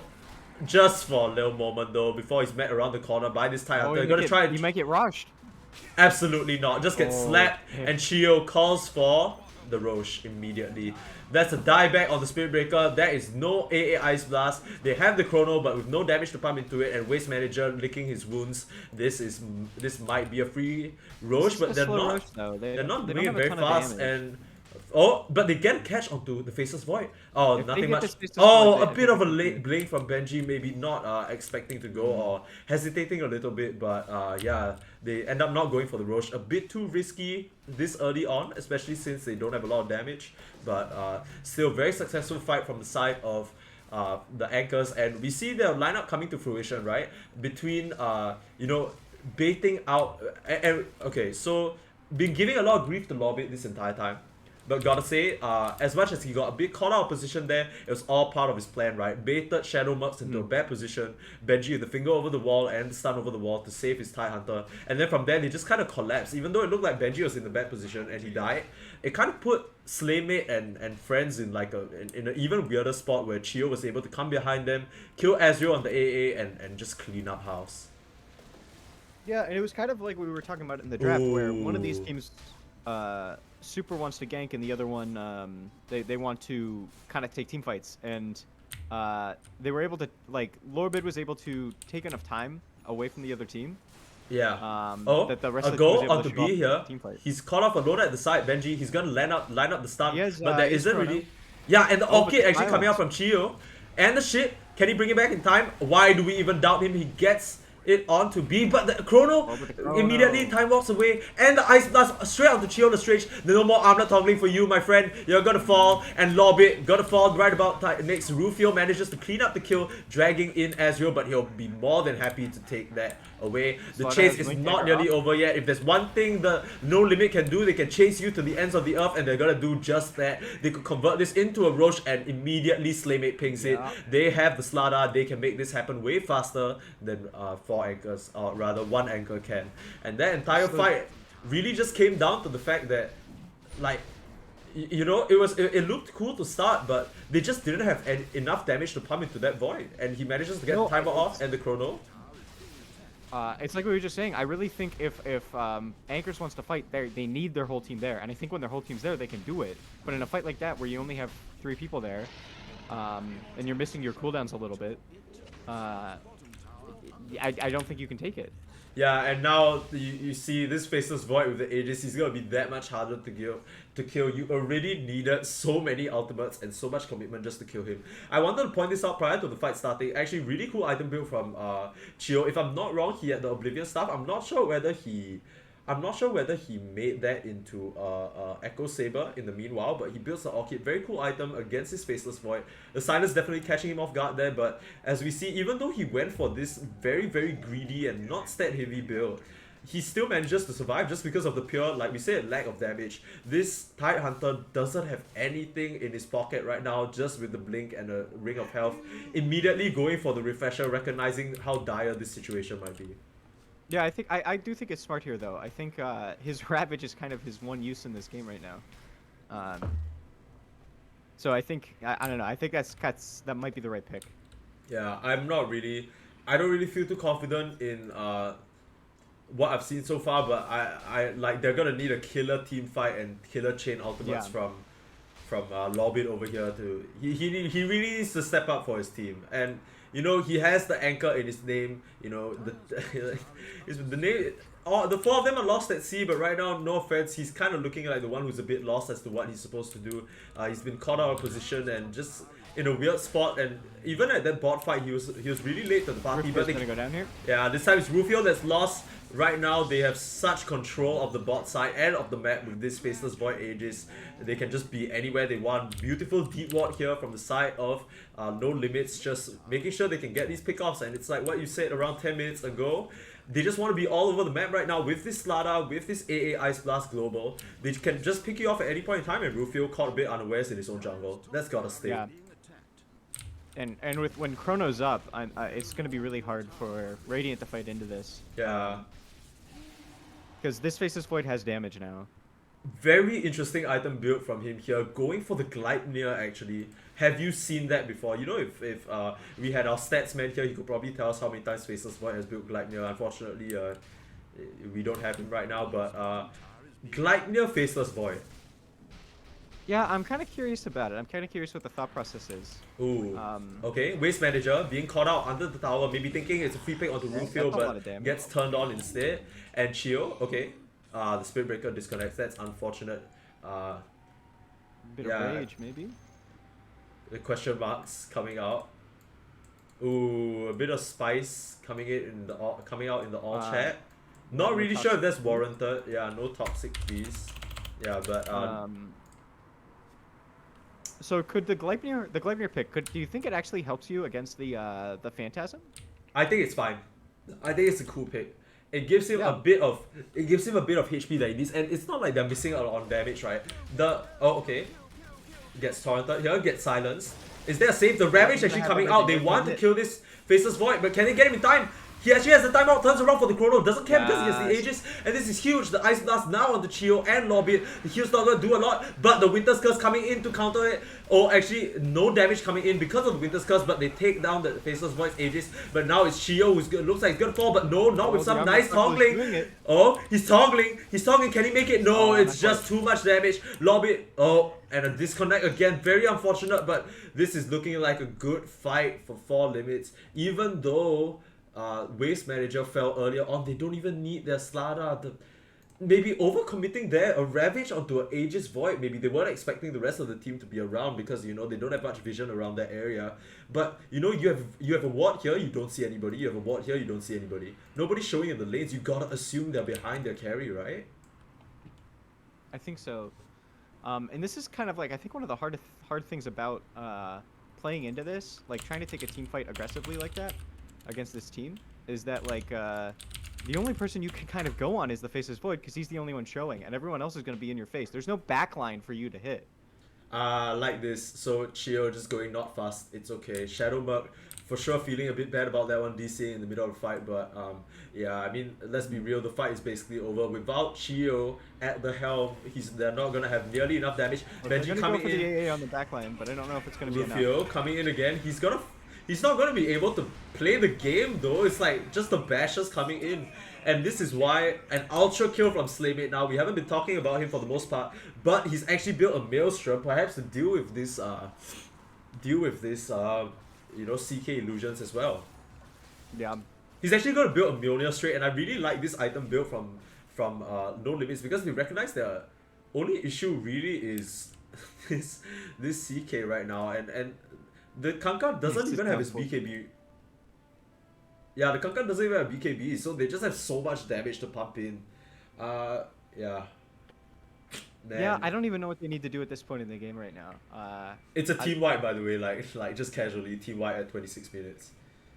just for a little moment though before he's met around the corner by this Tide Hunter. Gonna try. You might get rushed. Absolutely not. Just get slapped, and Chio calls for the Roche immediately. That's a dieback on the Spirit Breaker. There is no AA Ice Blast. They have the Chrono, but with no damage to pump into it, and Waste Manager licking his wounds. This might be a free Roche, but they're not. Roche, they're not doing it very fast. And Oh, but they get a catch onto the Faceless Void. Oh, If nothing they get much. this Faceless Oh, Void, a bit of a late they- blink from Benji, maybe not expecting to go or hesitating a little bit, but yeah, they end up not going for the Roche. A bit too risky this early on, especially since they don't have a lot of damage, but still very successful fight from the side of the Anchors, and we see their lineup coming to fruition, right? Between you know, baiting out okay, so been giving a lot of grief to Lorbit this entire time. But gotta say, as much as he got a bit caught out of position there, it was all part of his plan, right? Baited Shadow Mux into a bad position, Benji with the finger over the wall and the stun over the wall to save his Tidehunter. And then from there, they just kind of collapsed. Even though it looked like Benji was in the bad position and he died, it kind of put Slaymate and friends in like in an even weirder spot where Chio was able to come behind them, kill Ezreal on the AA, and just clean up house. Yeah, and it was kind of like we were talking about in the draft, where one of these teams super wants to gank and the other one they want to kind of take team fights, and they were able to, like, Lorbid was able to take enough time away from the other team. Yeah. That the rest A of the team was goal able onto to show B here. team fight. He's caught off alone at the side. Benji, he's gonna line up the stun, Has, but there isn't Chrono. really. Yeah, and the Oh, Orchid but actually coming out from Chio, and the shit. Can he bring it back in time? Why do we even doubt him? He gets it onto B, but the Chrono immediately time walks away, and the Ice Blast straight onto Chio the Stretch. No more armlet toggling for you, my friend. You're gonna fall, and Lorbit gonna fall right about next. Rufio manages to clean up the kill, dragging in Ezreal, but he'll be more than happy to take that away. The chase is not nearly over yet. If there's one thing the No Limit can do, they can chase you to the ends of the earth, and they're gonna do just that. They could convert this into a Roche and immediately Slaymate pings it. They have the Slada, they can make this happen way faster than 4Anchors, or rather 1Anchor can. And that entire fight really just came down to the fact that, like, you know, it looked cool to start, but they just didn't have enough damage to pump into that void, and he manages to get the timer off and the chrono. It's like we were just saying. I really think if Anchors wants to fight, they need their whole team there, and I think when their whole team's there, they can do it. But in a fight like that, where you only have 3 people there, and you're missing your cooldowns a little bit, I don't think you can take it. Yeah, and now you see this Faceless Void with the Aegis, he's gonna be that much harder to kill. You already needed so many ultimates and so much commitment just to kill him. I wanted to point this out prior to the fight starting. Actually, really cool item build from Chio. If I'm not wrong, he had the Oblivion staff. I'm not sure whether he made that into Echo Saber in the meanwhile, but he builds the Orchid. Very cool item against his Faceless Void. The Silence definitely catching him off guard there, but as we see, even though he went for this very, very greedy and not stat heavy build, he still manages to survive just because of the pure, like we said, lack of damage. This Tidehunter doesn't have anything in his pocket right now, just with the Blink and a Ring of Health. Immediately going for the Refresher, recognizing how dire this situation might be. Yeah, I do think it's smart here, though. I think his Ravage is kind of his one use in this game right now. So I think I don't know. I think that might be the right pick. Yeah, I don't really feel too confident in what I've seen so far, but I like they're gonna need a killer team fight and killer chain ultimates from Lorbit over here to he really needs to step up for his team. And you know, he has the anchor in his name. You know, the name. The 4 of them are lost at sea, but right now, no offense, he's kind of looking like the one who's a bit lost as to what he's supposed to do. He's been caught out of position and just in a weird spot, and even at that bot fight, he was really late to the party. Rufio's gonna go down here. Yeah, this time it's Rufio that's lost. Right now, they have such control of the bot side and of the map with this Faceless Void Aegis. They can just be anywhere they want. Beautiful deep ward here from the side of No Limits, just making sure they can get these pickoffs. And it's like what you said around 10 minutes ago. They just want to be all over the map right now with this Slada, with this AA Ice Blast Global. They can just pick you off at any point in time, and Rufio caught a bit unawares in his own jungle. That's gotta stay. Yeah. And with when Chrono's up, it's gonna be really hard for Radiant to fight into this. Yeah. Because this Faceless Void has damage now. Very interesting item build from him here, going for the Gleipnir actually. Have you seen that before? You know, if we had our stats man here, he could probably tell us how many times Faceless Void has built Gleipnir. Unfortunately, we don't have him right now, but Gleipnir Faceless Void. Yeah, I'm kind of curious about it. I'm kind of curious what the thought process is. Ooh. Okay, Waste Manager being caught out under the tower, maybe thinking it's a free pick onto Rufio, but gets turned on instead. And Chio, okay. The Spirit Breaker disconnects. That's unfortunate. Bit of rage, maybe. The question marks coming out. Ooh, a bit of spice coming out in the all chat. Not no really sure if that's warranted. Yeah, no toxic please. Yeah, but so could the Gleipnir pick, do you think it actually helps you against the Phantasm? I think it's fine. I think it's a cool pick. It gives him a bit of HP that he needs, and it's not like they're missing out on damage, right? Okay. Gets torrented here, gets silenced. Is there a save? The Ravage actually coming out. They want to kill this Faceless Void, but can they get him in time? He actually has the timeout, turns around for the chrono, doesn't care because he has the Aegis, and this is huge. The Ice Blast now on the Chio and Lorbit. The heal's not gonna do a lot, but the Winter's Curse coming in to counter it. Oh, actually, no damage coming in because of the Winter's Curse, but they take down the Faceless Void's Aegis. But now it's Chio who's looks like he's gonna fall, but no, not with some nice toggling. Oh, he's toggling. Can he make it? No, it's just too much damage. Lorbit, and a disconnect again. Very unfortunate, but this is looking like a good fight for 4 Limitz. Even though Waste Manager fell earlier on, they don't even need their Slada. Maybe overcommitting there, a Ravage onto an Aegis Void. Maybe they weren't expecting the rest of the team to be around because they don't have much vision around that area. But you have a ward here, you don't see anybody. You have a ward here, you don't see anybody. Nobody's showing in the lanes. You gotta assume they're behind their carry, right? I think so. And this is kind of like, I think one of the hard things about playing into this, like trying to take a team fight aggressively like that against this team, is that like the only person you can kind of go on is the Faceless Void because he's the only one showing, and everyone else is going to be in your face. There's no backline for you to hit. Like this. So Chio just going not fast. It's okay. Shadow Merc for sure feeling a bit bad about that one DCing in the middle of the fight, but yeah, I mean, let's be real, the fight is basically over. Without Chio at the helm, they're not gonna have nearly enough damage. Benji coming in. The AA on the backline, but I don't know if it's gonna be enough. Coming in again. He's not gonna be able to play the game though. It's like just the bashers coming in. And this is why an ultra kill from Slaymate now. We haven't been talking about him for the most part, but he's actually built a Maelstrom perhaps to deal with this CK illusions as well. Yeah. He's actually going to build a Mjolnir straight, and I really like this item build from No Limits because they recognize their only issue really is this CK right now, and the Kanka doesn't even have his BKB. Yeah, the Kanka doesn't even have BKB, so they just have so much damage to pump in. Yeah. Man. Yeah, I don't even know what they need to do at this point in the game right now. It's a team wipe, by the way, like just casually team wipe at 26 minutes.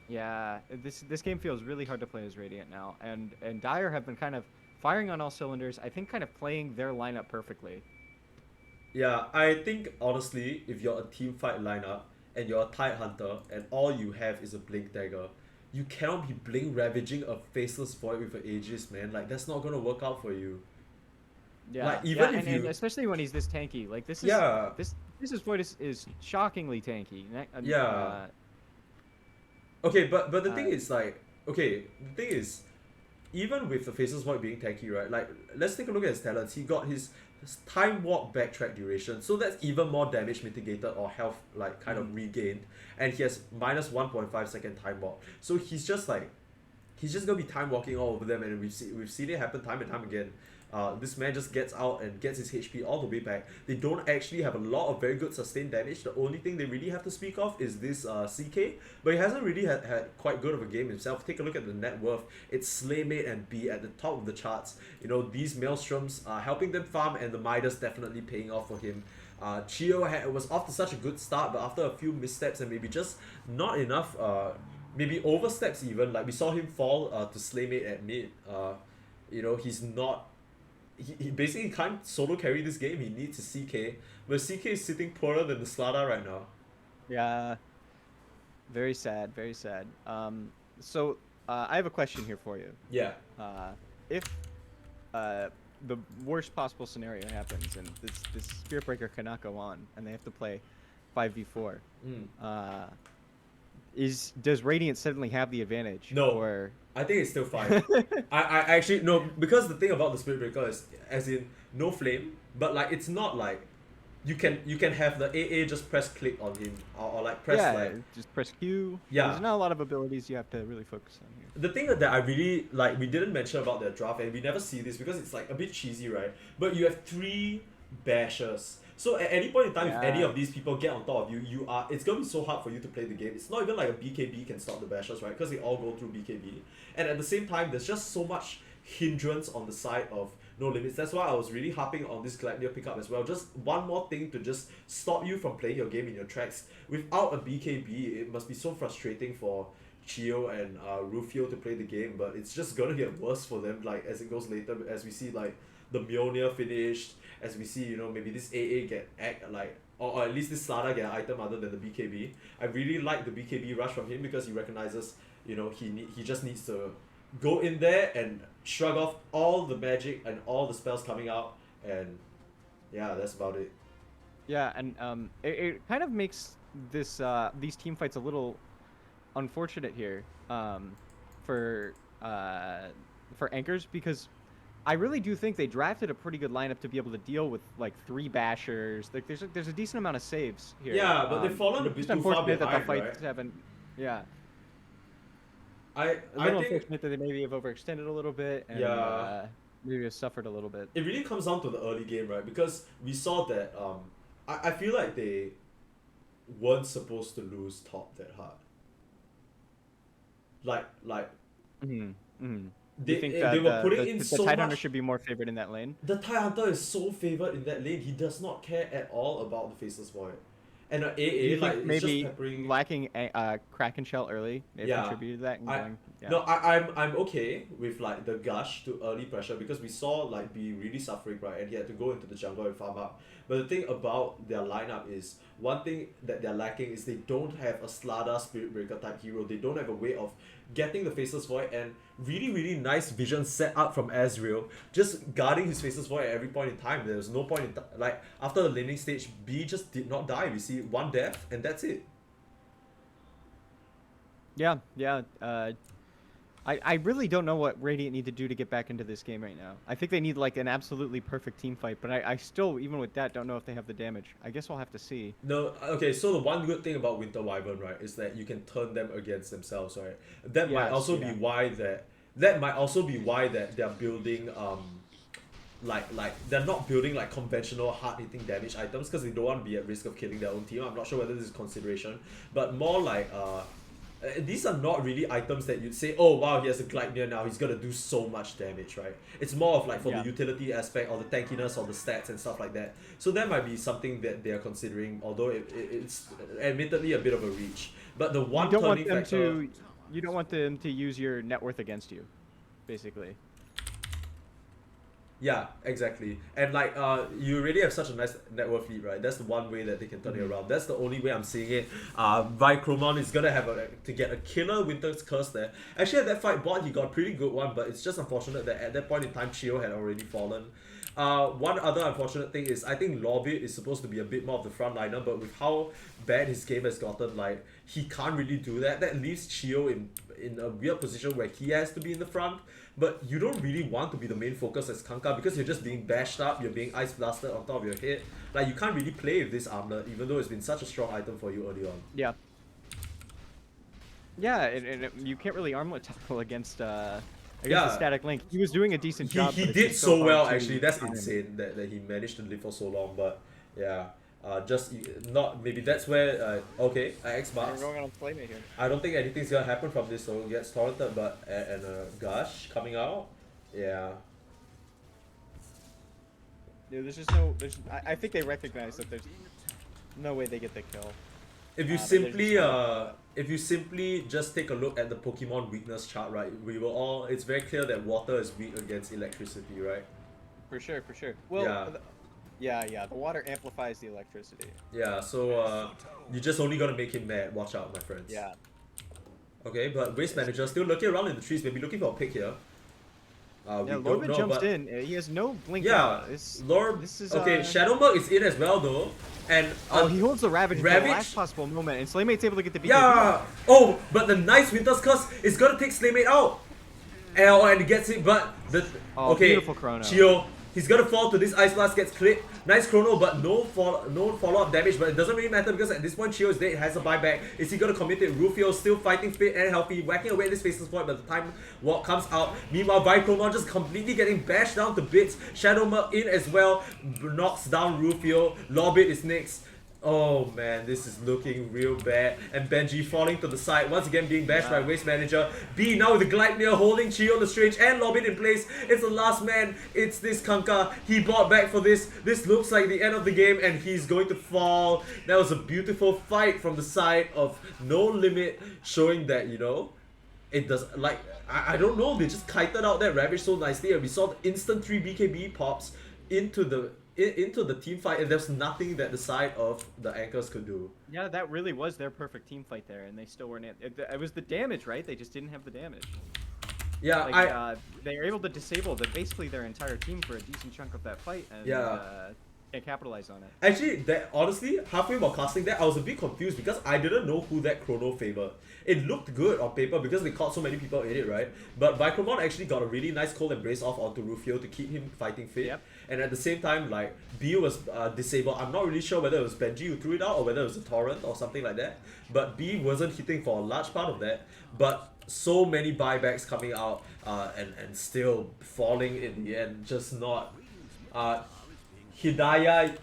Yeah, this game feels really hard to play as Radiant now, and Dire have been kind of firing on all cylinders. I think kind of playing their lineup perfectly. Yeah, I think honestly, if you're a team fight lineup and you're a Tide Hunter and all you have is a Blink Dagger, you cannot be Blink ravaging a Faceless Void with an Aegis, man. Like that's not gonna work out for you. Yeah, like, even if and especially when he's this tanky. Like this is this Void is shockingly tanky. Yeah. Okay, but the thing is like, the thing is, even with the Faceless Void being tanky, right? Like let's take a look at his talents. He got his time walk backtrack duration, so that's even more damage mitigated or health like kind of regained, and he has minus 1.5 second time walk. So he's just gonna be time walking all over them, and we've seen it happen time and time again. This man just gets out and gets his HP all the way back. They don't actually have a lot of very good sustained damage. The only thing they really have to speak of is this CK, but he hasn't really had quite good of a game himself. Take a look at the net worth. It's Slaymate and B at the top of the charts. You know, these Maelstroms are helping them farm, and the Midas definitely paying off for him. Chio was off to such a good start, but after a few missteps and maybe just not enough, maybe oversteps even, like we saw him fall to Slaymate at mid. You know, he's not... He basically can't solo carry this game. He needs a CK, but CK is sitting poorer than the Slada right now. Yeah, very sad, very sad. So I have a question here for you. Yeah. If the worst possible scenario happens and this Spirit Breaker cannot go on and they have to play 5v4, does Radiant suddenly have the advantage? No. Or... I think it's still fine. I actually no, because the thing about the Spirit Breaker is, as in no flame, but like it's not like you can have the AA just press click on him or like press just press Q. Yeah. There's not a lot of abilities you have to really focus on here. The thing that I really like, we didn't mention about their draft, and we never see this because it's like a bit cheesy, right? But you have 3 bashers. So at any point in time, if any of these people get on top of you, it's gonna be so hard for you to play the game. It's not even like a BKB can stop the bashers, right? Because they all go through BKB. And at the same time, there's just so much hindrance on the side of No Limits. That's why I was really harping on this Gladnir pickup as well. Just one more thing to just stop you from playing your game in your tracks. Without a BKB, it must be so frustrating for Chio and Rufio to play the game, but it's just gonna get worse for them, like as it goes later, as we see like the Mjolnir finished, as we see, maybe this AA get or at least this Slada get an item other than the BKB. I really like the BKB rush from him because he recognizes, he just needs to go in there and shrug off all the magic and all the spells coming out, and yeah, that's about it. Yeah, and it kind of makes this these team fights a little unfortunate here for Anchors, because I really do think they drafted a pretty good lineup to be able to deal with like 3 bashers. Like there's a decent amount of saves here. Yeah, but they've fallen a bit too far behind, that the fights right? haven't. Yeah. I think unfortunate that they maybe have overextended a little bit and maybe have suffered a little bit. It really comes down to the early game, right? Because we saw that I feel like they weren't supposed to lose top that hard. They were putting in so much. The Tidehunter should be more favored in that lane. The Tidehunter is so favored in that lane. He does not care at all about the Faceless Void. And AA, it's maybe just peppering. lacking Kraken Shell early may have contributed to that. No, I'm okay with like the gush to early pressure, because we saw like be really suffering, right, and he had to go into the jungle and farm up. But the thing about their lineup is, one thing that they're lacking is they don't have a Slada Spirit Breaker type hero. They don't have a way of getting the Faceless Void, and really nice vision set up from Azrael, just guarding his Faceless Void at every point in time. There was no point in like after the laning stage, B just did not die. We see 1 death and that's it. Yeah. I really don't know what Radiant need to do to get back into this game right now. I think they need like an absolutely perfect team fight, but I still, even with that, don't know if they have the damage. I guess we'll have to see. No, okay, so the one good thing about Winter Wyvern, right, is that you can turn them against themselves, right? That might also be why that they're building like they're not building like conventional hard hitting damage items, because they don't want to be at risk of killing their own team. I'm not sure whether this is consideration, but more like these are not really items that you'd say, oh wow, he has a Gleipnir now, he's gonna do so much damage, right? It's more of like for the utility aspect or the tankiness or the stats and stuff like that. So that might be something that they're considering, although it's admittedly a bit of a reach. But the one turning factor... You don't want them to use your net worth against you, basically. Yeah, exactly. And like you already have such a nice net worth lead, right? That's the one way that they can turn it around. That's the only way I'm seeing it. Vicromon is gonna have to get a killer Winter's Curse there. Actually, at that fight bot, he got a pretty good one, but it's just unfortunate that at that point in time, Chio had already fallen. One other unfortunate thing is, I think Lorbit is supposed to be a bit more of the frontliner, but with how bad his game has gotten, like, he can't really do that. That leaves Chio in a weird position where he has to be in the front, but you don't really want to be the main focus as Kanka, because you're just being bashed up, you're being ice blasted on top of your head. Like, you can't really play with this armlet, even though it's been such a strong item for you early on. Yeah. Yeah, and you can't really armlet tackle against the static link. He was doing a decent job. He did so well, actually. That's insane that he managed to live for so long, but yeah. Just not, maybe that's where okay, X marks. I don't think anything's gonna happen from this, so it gets torrented, but and Gush coming out, yeah. Yeah, I think they recognize that there's no way they get the kill. If you simply just take a look at the Pokemon weakness chart, right, it's very clear that water is weak against electricity, right? For sure. Well, yeah, the water amplifies the electricity. Yeah, so you're just only gonna make him mad. Watch out, my friends. Yeah. Okay, but Waste Manager still lurking around in the trees, maybe looking for a pick here. Lorben jumps in. He has no blink. Yeah, okay, Shadowmurk is in as well though, and he holds the Ravage at the last possible moment, and Slaymate's able to get the BKB. Yeah. Oh, but the nice Winter's Curse is gonna take Slaymate out, and it gets it. But beautiful Chrono. He's gonna fall to this Ice Blast, gets clipped. Nice chrono, but no follow-up damage, but it doesn't really matter because at this point Chio is dead, has a buyback. Is he gonna commit it? Rufio still fighting fit and healthy, whacking away at this Faceless Void, but the time walk comes out. Meanwhile, Vicromon just completely getting bashed down to bits. Shadow Merc in as well, knocks down Rufio. Lorbit is next. Oh man, this is looking real bad. And Benji falling to the side, once again being bashed by Waste Manager. B now with the Gleipnir holding Chio Lestrange and Lorbit in place. It's the last man, it's this Kanka. He bought back for this. This looks like the end of the game and he's going to fall. That was a beautiful fight from the side of No Limit, showing that, you know, it does, like, I don't know, they just kited out that Ravage so nicely and we saw the instant 3 BKB pops into the team fight, and there's nothing that the side of the Anchors could do. Yeah, that really was their perfect team fight there, and they still weren't. It was the damage, right? They just didn't have the damage. Yeah, like, they were able to disable basically their entire team for a decent chunk of that fight, and can't capitalize on it. Actually, that honestly, halfway while casting that, I was a bit confused because I didn't know who that chrono favored. It looked good on paper because they caught so many people in it, right? But Vicromon actually got a really nice cold embrace off onto Rufio to keep him fighting fit. Yep. And at the same time, like, B was disabled. I'm not really sure whether it was Benji who threw it out or whether it was a torrent or something like that. But B wasn't hitting for a large part of that. But so many buybacks coming out and still falling in the end. Just not... Hidayat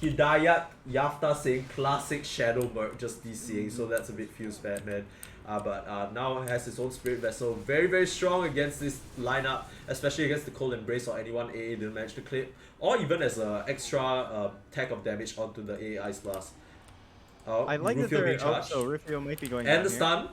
Yafta saying classic Shadow Merc just DCing, so that's a bit feels bad, man. But now has his own Spirit Vessel, very very strong against this lineup, especially against the Cold Embrace or anyone AA didn't manage to clip, or even as an extra tag of damage onto the AA Ice Blast. I like Rufio that being they're charged. So Rufio might be going and the here. stun.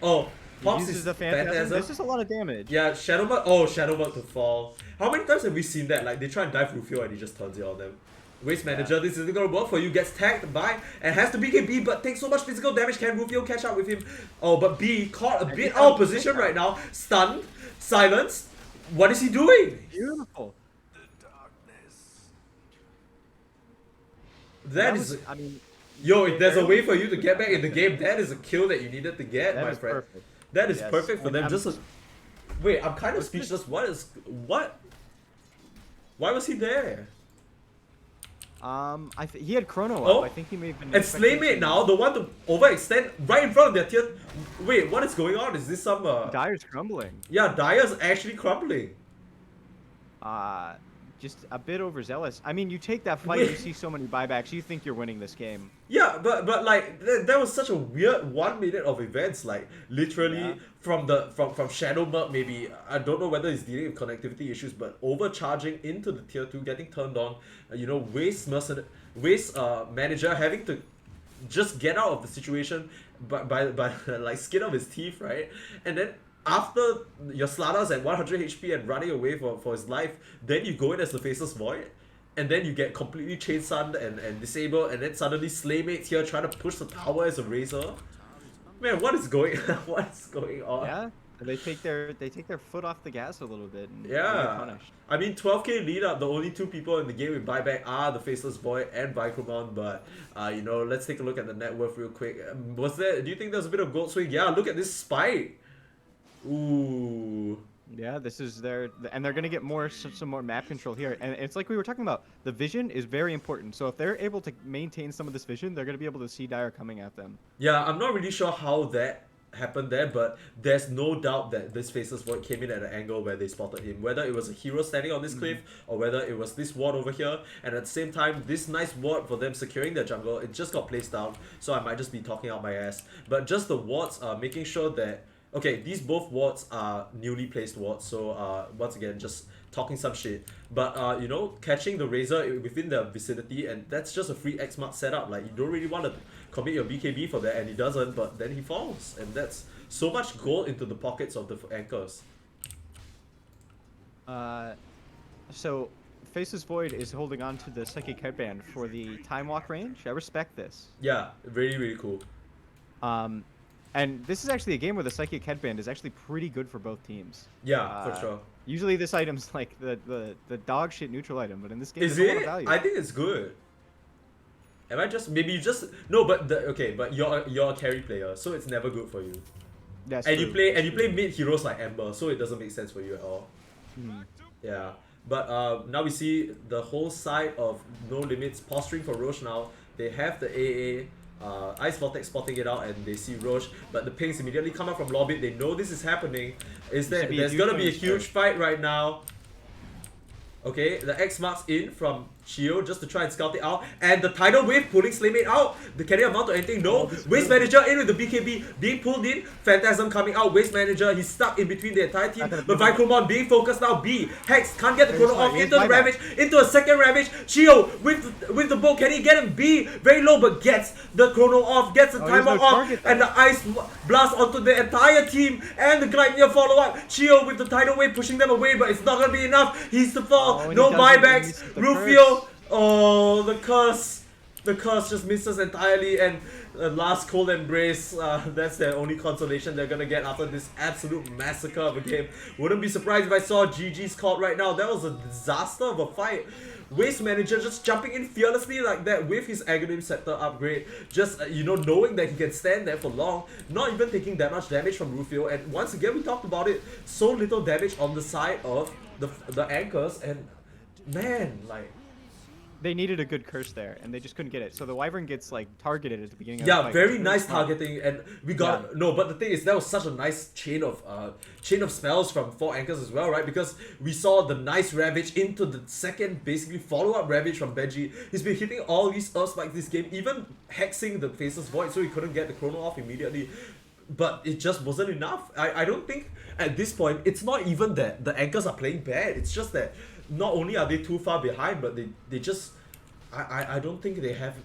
Oh, Pops uses is the Phantasm. This is a lot of damage. Yeah, Shadow Merc. Oh, Shadow Merc to fall. How many times have we seen that? Like, they try and dive Rufio and he just turns it on them. Waste Manager, this isn't gonna work for you. Gets tagged by and has to BKB, but takes so much physical damage. Can Rufio catch up with him? Oh, but B caught a bit out of position right now. Stunned, silenced. What is he doing? Beautiful. That is. I mean, yo, if there's a way for you to get back in the game, that is a kill that you needed to get, that my is friend. perfect. That is Yes. perfect for them. I'm- Just a, wait, I'm kind of speechless. What? Why was he there? He had Chrono Oh, up. I think he may have been. And Slaymate now, the one to overextend right in front of their tier. Wait, what is going on? Is this some Dyer's crumbling. Yeah, Dyer's actually crumbling. Just a bit overzealous. I mean, you take that fight, you see so many buybacks, you think you're winning this game. Yeah, but like that was such a weird 1 minute of events. Like literally from Shadow Merc, maybe I don't know whether he's dealing with connectivity issues, but overcharging into the tier 2, getting turned on. You know, Waste Manager having to just get out of the situation by like skin of his teeth, right? And then after your Slada's at 100 HP and running away for his life, then you go in as the Faceless Void, and then you get completely chain sunned and disabled, and then suddenly Slaymate's here trying to push the tower as a Razor. Man, what is going on? Yeah, they take their foot off the gas a little bit and Yeah. get punished. I mean, 12k lead up, the only two people in the game with buyback are the Faceless Void and Vicromon, but you know, let's take a look at the net worth real quick. Do you think there's a bit of gold swing? Yeah, look at this spike. Ooh. Yeah, this is they're gonna get some more map control here, and it's like we were talking about. The vision is very important. So if they're able to maintain some of this vision, they're gonna be able to see Dyer coming at them. Yeah, I'm not really sure how that happened there, but there's no doubt that this Faceless Void came in at an angle where they spotted him. Whether it was a hero standing on this cliff, or whether it was this ward over here, and at the same time, this nice ward for them securing their jungle, it just got placed down, so I might just be talking out my ass. But just the wards are making sure that okay, these both wards are newly placed wards, so once again, just talking some shit. But, you know, catching the Razor within the vicinity, and that's just a free X-Mark setup. Like, you don't really want to commit your BKB for that, and he doesn't, but then he falls. And that's so much gold into the pockets of the Anchors. So, Faceless Void is holding on to the Psychic Headband for the Time Walk range. I respect this. Yeah, really, really cool. And this is actually a game where the Psychic Headband is actually pretty good for both teams. Yeah, for sure. Usually this item's like the dog shit neutral item, but in this game is there's it? a lot of value. I think it's good. Am I just maybe you just no? But but you're a carry player, so it's never good for you. That's and true. you play mid heroes like Ember, so it doesn't make sense for you at all. Yeah. But now we see the whole side of No Limits posturing for Roche now. They have the AA. Ice Vortex spotting it out and they see Roche, but the pings immediately come out from Lobbit. They know this is happening. There's gonna be a huge fight right now. Okay, the X marks in from Chio just to try and scout it out. And the tidal wave pulling Slaymate out. Can they amount to anything? No. Waste Manager in with the BKB being pulled in. Phantasm coming out. Waste Manager, he's stuck in between the entire team. But Vicromon being focused now. B. Hex can't get the chrono off into the Ravage. Into a second Ravage. Chio with the bow. Can he get him? B. Very low but gets the chrono off. Gets the timer off. And the ice blast onto the entire team. And the Gleipnir follow up. Chio with the tidal wave pushing them away, but it's not going to be enough. He's to fall. No buybacks. Rufio. Oh, the curse. The curse just misses entirely, and last cold embrace, that's their only consolation they're gonna get after this absolute massacre of a game. Wouldn't be surprised if I saw GG's called right now. That was a disaster of a fight. Waste Manager just jumping in fearlessly like that with his Aghanim Scepter upgrade. Just, knowing that he can stand there for long. Not even taking that much damage from Rufio. And once again, we talked about it. So little damage on the side of the anchors. And man, like... They needed a good curse there, and they just couldn't get it. So the Wyvern gets like targeted at the beginning of the fight. Yeah, very nice targeting, and we got no. But the thing is, that was such a nice chain of spells from 4Anchors as well, right? Because we saw the nice Ravage into the second, basically follow-up Ravage from Benji. He's been hitting all these Earth Spikes this game, even hexing the Faceless Void, so he couldn't get the chrono off immediately. But it just wasn't enough. I don't think at this point it's not even that the Anchors are playing bad. It's just that. Not only are they too far behind, but they just... I don't think they have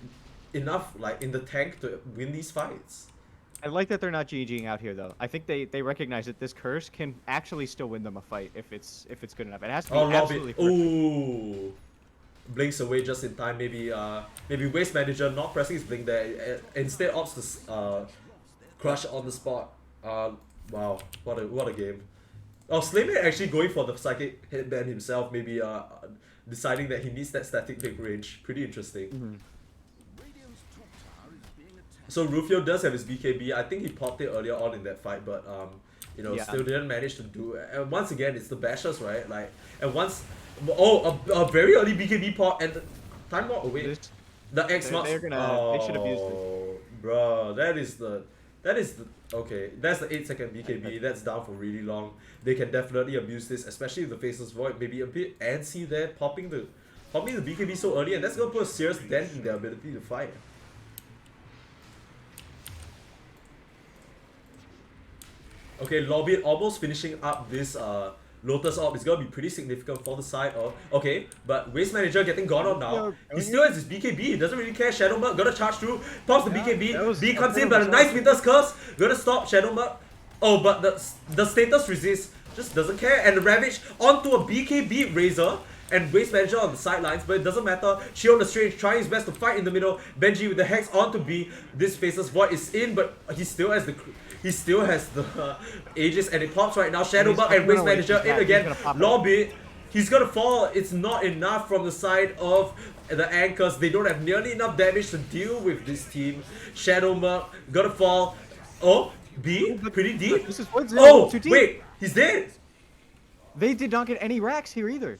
enough in the tank to win these fights. I like that they're not GGing out here though. I think they recognize that this curse can actually still win them a fight if it's good enough. It has to be absolutely perfect. Ooh. Blinks away just in time. Maybe Waste Manager not pressing his blink there. Instead opts to crush on the spot. Wow, what a game. Oh, Slaymate actually going for the Psychic Headband himself, maybe deciding that he needs that static big range. Pretty interesting. So Rufio does have his BKB. I think he popped it earlier on in that fight, but still didn't manage to do it. And once again, it's the bashers, right? A very early BKB pop and time walk away. The X marks. They should have used it. Bro, that is the okay. That's the 8-second BKB. That's down for really long. They can definitely abuse this, especially with the Faceless Void. Maybe a bit antsy there, popping the BKB so early, and that's gonna put a serious dent in their ability to fight. Okay, Lobbit almost finishing up this Lotus Orb is gonna be pretty significant for the side of... Okay, but Waste Manager getting gone out now. He still has his BKB, he doesn't really care. Shadowmark gonna charge through, pops the BKB, B comes in, but a nice Winter's Curse, gonna stop Shadowmark. Oh, but the status resist just doesn't care, and the Ravage onto a BKB Razor, and Waste Manager on the sidelines, but it doesn't matter. Shion the Strange trying his best to fight in the middle. Benji with the Hex onto B. This Faceless Void is in, but he still has the Aegis, and it pops right now. Shadowbug and Waste Manager in again. Lobby, he's gonna fall. It's not enough from the side of the Anchors. They don't have nearly enough damage to deal with this team. Shadowbug gonna fall. Oh, B, pretty deep. This is 1-0. Oh, wait, he's dead. They did not get any racks here either.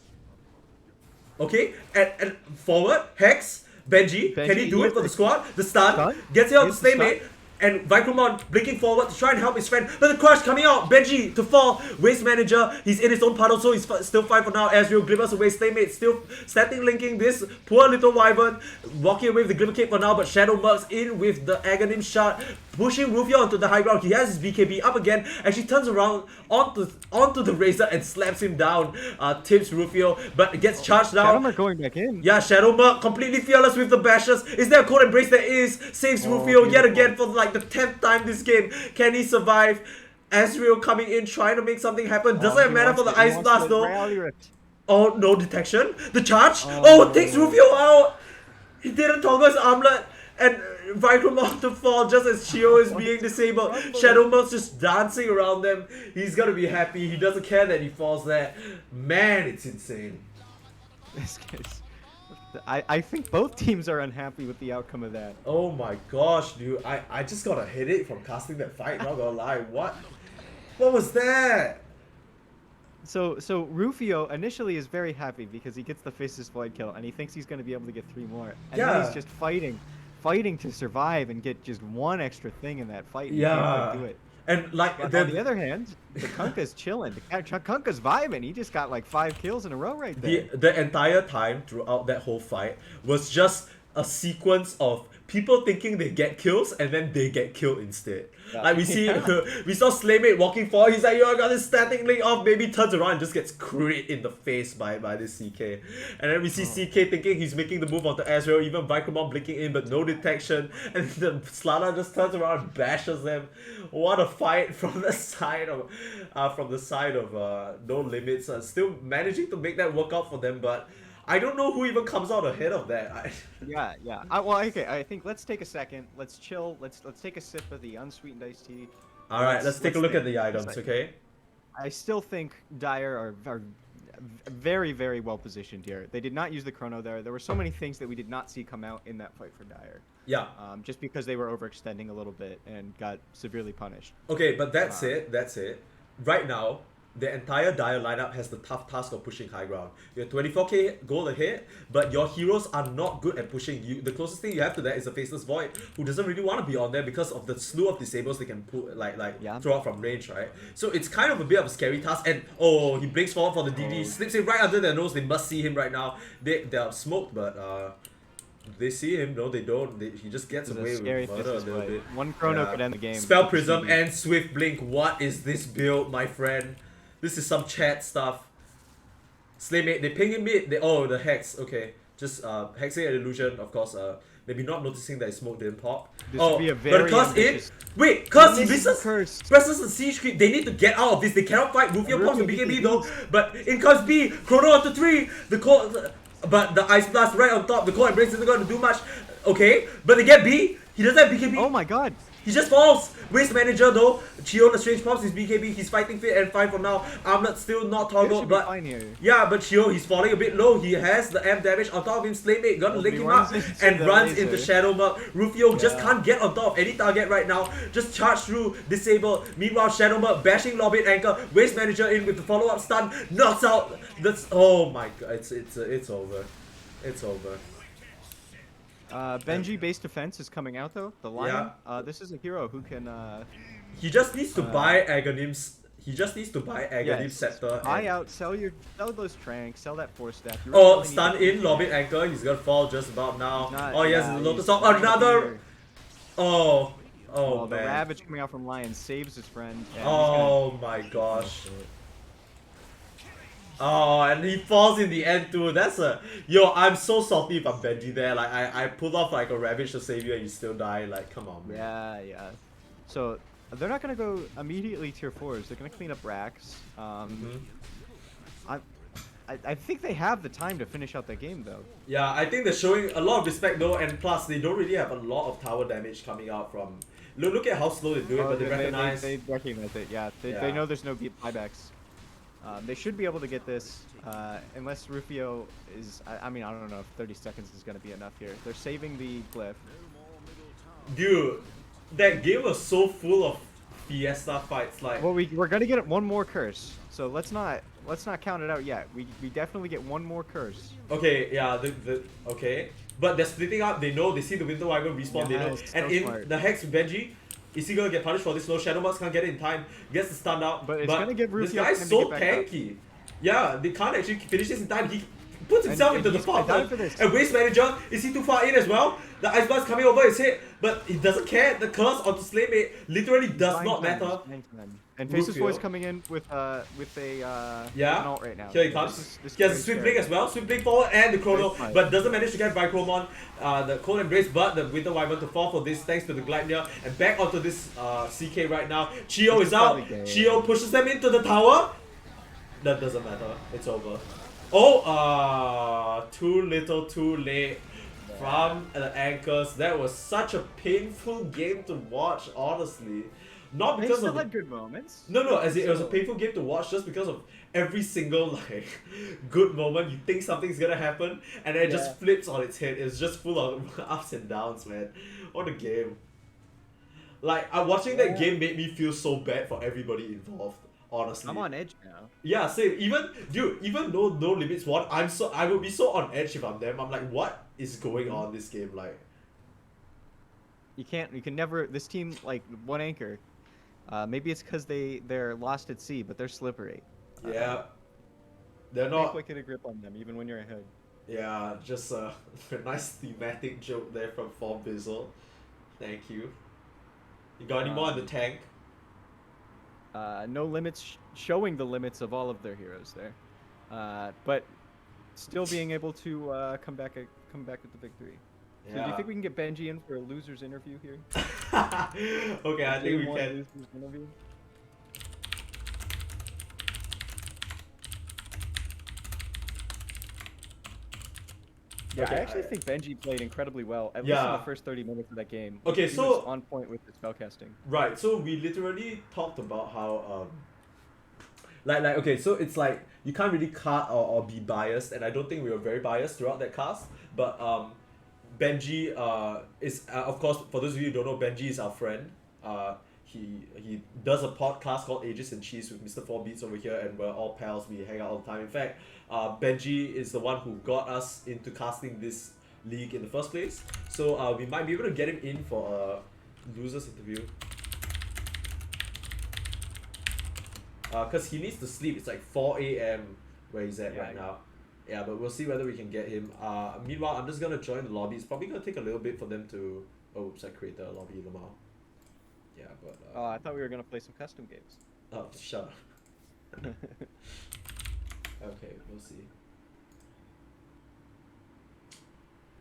Okay, and forward, Hex, Benji, can he do it for the squad? The stun, gets it on the Slaymate, and Vicromon blinking forward to try and help his friend. But the crush coming out, Benji to fall. Waste Manager, he's in his own puddle, so he's still fine for now. Ezreal glimmers away, Slaymate still static linking this poor little Wyvern, walking away with the Glimmer Cape for now, but Shadow Mercs in with the Aghanim shot, pushing Rufio onto the high ground. He has his BKB up again, and she turns around onto the Razor and slaps him down. Tips Rufio, but gets charged down. Shadow Merc going back in. Yeah, Shadow Merc completely fearless with the bashes. Is there a cold embrace? There is. Saves Rufio yet again for the 10th time this game. Can he survive? Ezreal coming in, trying to make something happen. Doesn't have mana for the Ice Blast though. Oh, no detection. The charge. Oh, takes Rufio out. He didn't toggle his armlet. And Vicromon to fall just as Chio is being disabled. Shadow Merc's just dancing around them. He's gonna be happy. He doesn't care that he falls there. Man, it's insane. This guy's... I think both teams are unhappy with the outcome of that. Oh my gosh, dude. I just got a headache from casting that fight, not gonna lie. What was that? So Rufio initially is very happy because he gets the Faceless Void kill, and he thinks he's going to be able to get 3 more. And then he's just fighting to survive and get just 1 extra thing in that fight. And he can't quite do it. And like on the other hand, the Kunkka's chilling. The Kunkka's vibing. He just got like 5 kills in a row right there. The entire time throughout that whole fight was just a sequence of people thinking they get kills and then they get killed instead. Yeah. Like we saw Slaymate walking forward. He's like, "Yo, I got this static link off." Maybe turns around and just gets crit in the face by this CK. And then we see CK thinking he's making the move onto Ezreal, even Vicromon blinking in, but no detection. And the Slana just turns around and bashes them. What a fight from the side of no Limitz. Still managing to make that work out for them, but I don't know who even comes out ahead of that. Yeah. Well, okay. I think let's take a second. Let's chill. Let's take a sip of the unsweetened iced tea. All right. Let's take a look at the items, okay? I still think Dire are very, very well positioned here. They did not use the chrono there. There were so many things that we did not see come out in that fight for Dire. Yeah. Just because they were overextending a little bit and got severely punished. Okay, but that's it. Right now, the entire Dire lineup has the tough task of pushing high ground. You're 24k gold ahead, but your heroes are not good at pushing. The closest thing you have to that is a Faceless Void, who doesn't really want to be on there because of the slew of disables they can pull, throw out from range, right? So it's kind of a bit of a scary task. And he blinks forward for the DD, slips it right under their nose. They must see him right now. They are smoked, but they see him. No, they don't. He just gets away with murder a little bit. 1 chrono could end the game. Spell Prism and Swift Blink. What is this build, my friend? This is some chat stuff. Slaymate, they ping him mid. The Hex. Okay, just hexing an illusion. Of course, maybe not noticing that his smoke didn't pop. This would be a very Curse presses the siege creep. They need to get out of this. They cannot fight Rufio pops the BKB though. But in Curse B, Chrono onto 3. But the Ice Blast right on top. The Core Embrace isn't going to do much. Okay, but they get B. He doesn't have BKB. Oh my god. He just falls. Waste Manager though. Chio the Strange pops his BKB. He's fighting fit and fine for now. Armlet still not toggled, but fine here. Yeah, but Chio, he's falling a bit low. He has the amp damage on top of him. Slaymate gonna link him up and runs into Shadow Murk. Rufio just can't get on top of any target right now. Just charge through, disable. Meanwhile, Shadow Murk bashing 1Anchor. Waste Manager in with the follow-up stun. Knocks out. Oh my god, it's over. It's over. Benji base defense is coming out though. The Lion. Yeah. This is a hero who can. He just needs to buy Aghanim's. He just needs to buy Aghanim's scepter. Buy out. Sell those tranks. Sell that 4-step. Stun in 1Anchor. He's gonna fall just about now. Yes, the Lotus Song. Another. Oh man. The Ravage coming out from Lion saves his friend. Oh my gosh. And he falls in the end too. I'm so salty if I'm Benji there. Like I pulled off like a Ravage to save you and you still die. Like come on, man. Yeah. So they're not gonna go immediately tier 4s. They're gonna clean up racks. I think they have the time to finish out that game though. Yeah, I think they're showing a lot of respect though, and plus they don't really have a lot of tower damage coming out from. Look at how slow they do it, but they recognize. They recognize it. Yeah, they know there's no buybacks. They should be able to get this, unless Rufio is... I mean, I don't know if 30 seconds is going to be enough here. They're saving the glyph. Dude, that game was so full of Fiesta fights. Like, well, we're going to get 1 more curse, so let's not count it out yet. We definitely get 1 more curse. Okay, yeah, okay. But they're splitting up. They know. They see the Winter Wyvern respawn. They know. And in the Hex with Benji, is he gonna get punished for this? No, Shadow Murk can't get it in time. Gets the stun out. But it's gonna give Rufio this guy's so tanky. Yeah, they can't actually finish this in time. He puts himself into the fountain. And Waste Manager, is he too far in as well? The Ice Blast coming over his head, but he doesn't care. The curse onto Slaymate literally does not matter. And Faceless Void coming in with a an alt right now. Here he comes. He has a Swift Blink as well. Swift Blink forward and the Chrono, but doesn't manage to get Vicromon. The Cold Embrace, but the Winter Wyvern to fall for this thanks to the Gleipnir. And back onto this CK right now. Chio is out. Chio pushes them into the tower. That doesn't matter. It's over. Too little, too late. From the Anchors. That was such a painful game to watch, honestly. Not because they still had good moments. No, as it was a painful game to watch just because of every single good moment. You think something's gonna happen and then it just flips on its head. It's just full of ups and downs, man. What a game. Like watching that game made me feel so bad for everybody involved. honestly. I'm on edge now. Yeah, same. Even though no limits won, I would be so on edge if I'm them. I'm like, what is going on this game? Like, you can never. This team, like 1Anchor, maybe it's because they're lost at sea, but they're slippery. Yeah, they're not. Can't quite get a grip on them, even when you're ahead. Yeah, just a nice thematic joke there from fourbeats. Thank you. You got any more in the tank? No limits, showing the limits of all of their heroes there, but still being able to come back with the victory. So do you think we can get Benji in for a loser's interview here? Okay, I think we can. Loser's interview? Yeah, I actually think Benji played incredibly well, at least in the first 30 minutes of that game. Okay, he so was on point with the spellcasting. Right, so we literally talked about how okay, so it's like you can't really cut or be biased, and I don't think we were very biased throughout that cast, but Benji is of course, for those of you who don't know, Benji is our friend. He does a podcast called Ages and Cheese with Mr. Fourbeats over here, and we're all pals. We hang out all the time. In fact, Benji is the one who got us into casting this league in the first place. So we might be able to get him in for a losers interview. Because he needs to sleep. It's like 4 a.m. where he's at right now. Yeah, but we'll see whether we can get him. Meanwhile, I'm just gonna join the lobby. It's probably gonna take a little bit for them to. Oh, oops! I created a lobby, Lamar. Yeah, but. Oh, I thought we were gonna play some custom games. Oh, shut up. Okay, we'll see.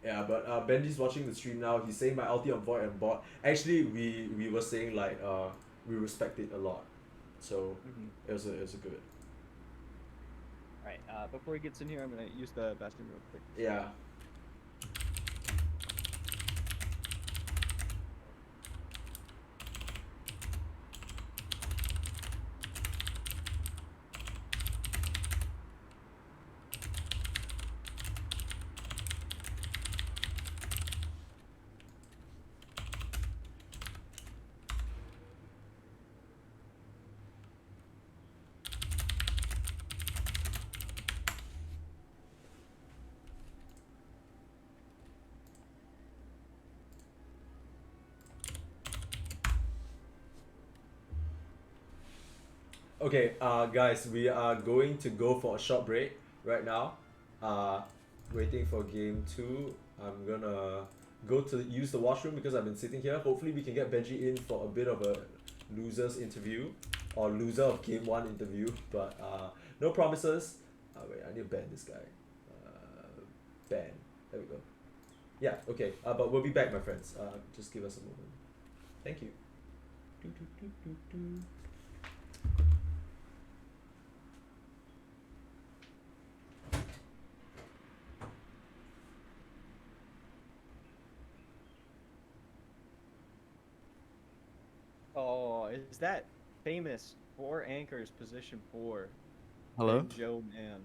Yeah, but Benji's watching the stream now. He's saying my ulti on Void and bot. Actually, we were saying like we respect it a lot, so it was a good. Alright, before he gets in here, I'm gonna use the Bastion real quick. Yeah. Okay, guys, we are going to go for a short break right now. Waiting for game 2. I'm gonna go to use the washroom because I've been sitting here. Hopefully we can get Benji in for a bit of a losers interview or loser of game 1 interview, but no promises. Wait, I need to ban this guy. Ban. There we go. Yeah, okay, but we'll be back, my friends. Just give us a moment. Thank you. Oh, is that famous 4Anchor's position 4? Hello? Joe Man.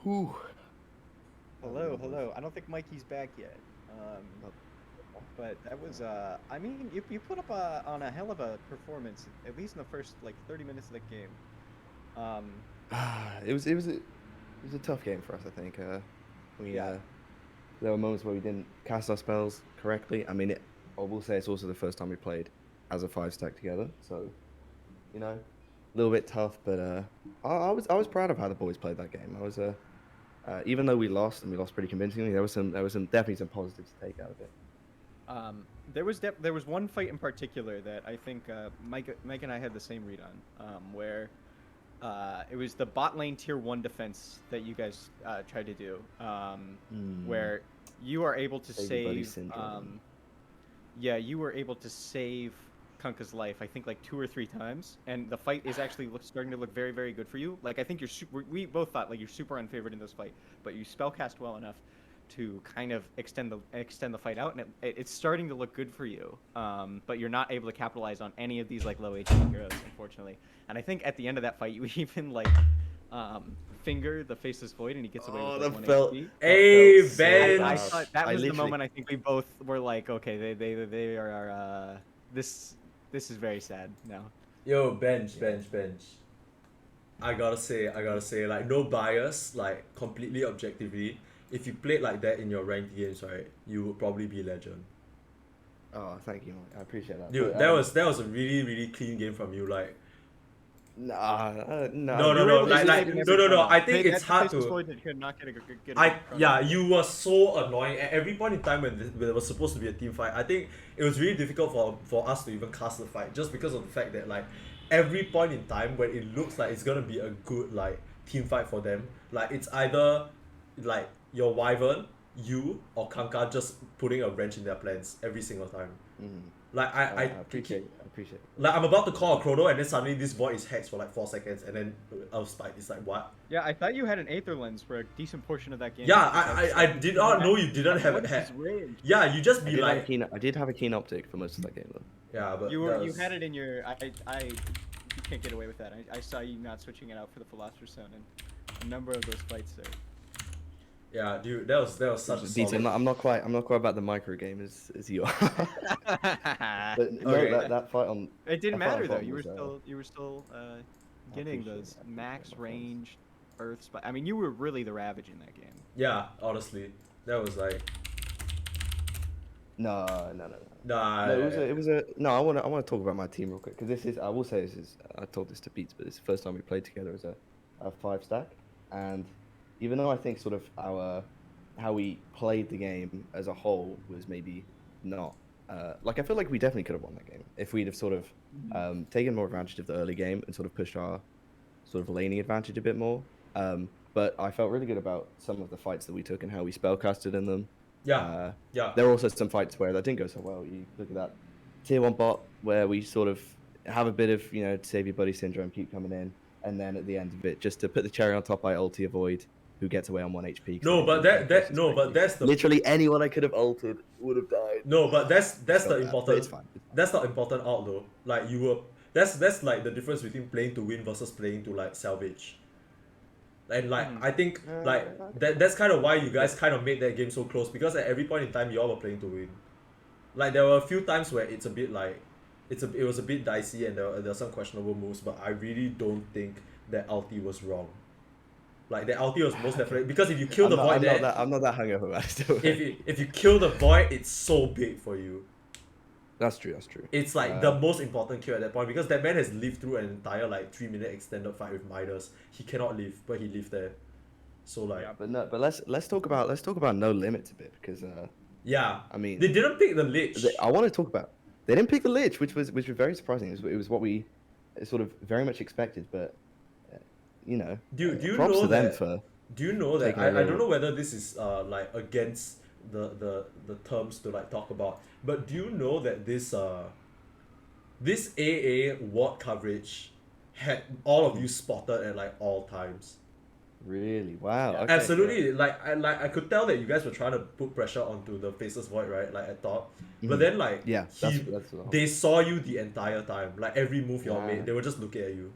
Whew. Hello. I don't think Mikey's back yet. But that was, I mean, you put up on a hell of a performance, at least in the first, like, 30 minutes of the game. It was a tough game for us, I think. There were moments where we didn't cast our spells correctly. I mean, I will say it's also the first time we played as a 5-stack together, so you know, a little bit tough. But I was proud of how the boys played that game. I was even though we lost and we lost pretty convincingly, there was definitely some positives to take out of it. There was one fight in particular that I think Mike and I had the same read on, where it was the bot lane tier 1 defense that you guys tried to do, where you are able to save. Yeah, you were able to save Kunkka's life, I think, like 2 or 3 times, and the fight is actually starting to look very, very good for you. Like, I think we both thought, like, you're super unfavored in this fight, but you spellcast well enough to kind of extend the fight out, and it's starting to look good for you. But you're not able to capitalize on any of these, like, low HP heroes, unfortunately. And I think at the end of that fight, you even, like, finger the Faceless Void, and he gets away with like 1 HP. Hey, Ben! I thought that was the moment I think we both were like, okay, they are, this is very sad now. Yo, bench. I gotta say, like, no bias, like, completely objectively. If you played like that in your ranked games, right, you would probably be legend. Oh, thank you, Mike. I appreciate that. Dude, But that was a really, really clean game from you. Like, nah. no, You were able to like, save him every no. time. I think it's That's the hard Pistons to. point that could not get a good Yeah, you were so annoying at every point in time when there was supposed to be a team fight. I think it was really difficult for us to even cast the fight just because of the fact that, like, every point in time when it looks like it's gonna be a good, like, team fight for them, like, it's either like your Wyvern, you, or Kanka just putting a wrench in their plans every single time. Like, I appreciate it. like, I'm about to call a chrono and then suddenly this void is hexed for like 4 seconds and then I'll spike. It's like, what? Yeah, I thought you had an Aether Lens for a decent portion of that game. Yeah, I did not know you didn't have it. Yeah, you just be like. I did have a keen optic for most of that game though. Yeah, but you had it in your. You can't get away with that. I saw you not switching it out for the Philosopher's Stone and a number of those fights there. Yeah, dude, that was such a solid... I'm not quite about the micro game as you are. But no, Okay. that fight on. It didn't matter though. was, You were still getting those max range earth spot. I mean, you were really the Ravage in that game. Yeah, honestly, that was like. No. Nah. No, it was a. No, I want to talk about my team real quick because I will say this is. I told this to Beats, but it's the first time we played together as a 5 stack, and even though I think sort of how we played the game as a whole was maybe not. Like, I feel like we definitely could have won that game if we'd have sort of taken more advantage of the early game and sort of pushed our sort of laning advantage a bit more. But I felt really good about some of the fights that we took and how we spellcasted in them. Yeah. There were also some fights where that didn't go so well. You look at that tier 1 bot where we sort of have a bit of, save your buddy syndrome, keep coming in, and then at the end of it, just to put the cherry on top, I ulti avoid who gets away on 1 HP. But that's the... Literally anyone I could have ulted would have died. No, but that's the important... It's fine. That's not important out though. Like, you were... That's like the difference between playing to win versus playing to, like, salvage. And, like, I think, like, that's kind of why you guys kind of made that game so close, because at every point in time, you all were playing to win. Like, there were a few times where it's a bit, like, it was a bit dicey and there were some questionable moves, but I really don't think that ulti was wrong. Like, the ulti was most definitely... Because if you kill the void there... I'm not that hungover about it still. If you kill the void, it's so big for you. That's true. It's like the most important kill at that point, because that man has lived through an entire, like, 3-minute extended fight with Midas. He cannot live, but he lived there. So, like... Yeah, but let's talk about No Limits a bit, because yeah. I mean... They didn't pick the Lich. I want to talk about... They didn't pick the Lich, which was very surprising. It was what we sort of very much expected, but... do you props know to them that, for do you know that I don't know whether this is like against the terms to, like, talk about, but do you know that this AA ward coverage had all of you spotted at, like, all times? Really? Wow. Okay, Absolutely. yeah. I could tell that you guys were trying to put pressure onto the Faceless Void, right? Like, at top. But then, like, yeah, they saw you the entire time. Like, every move y'all made, they were just looking at you.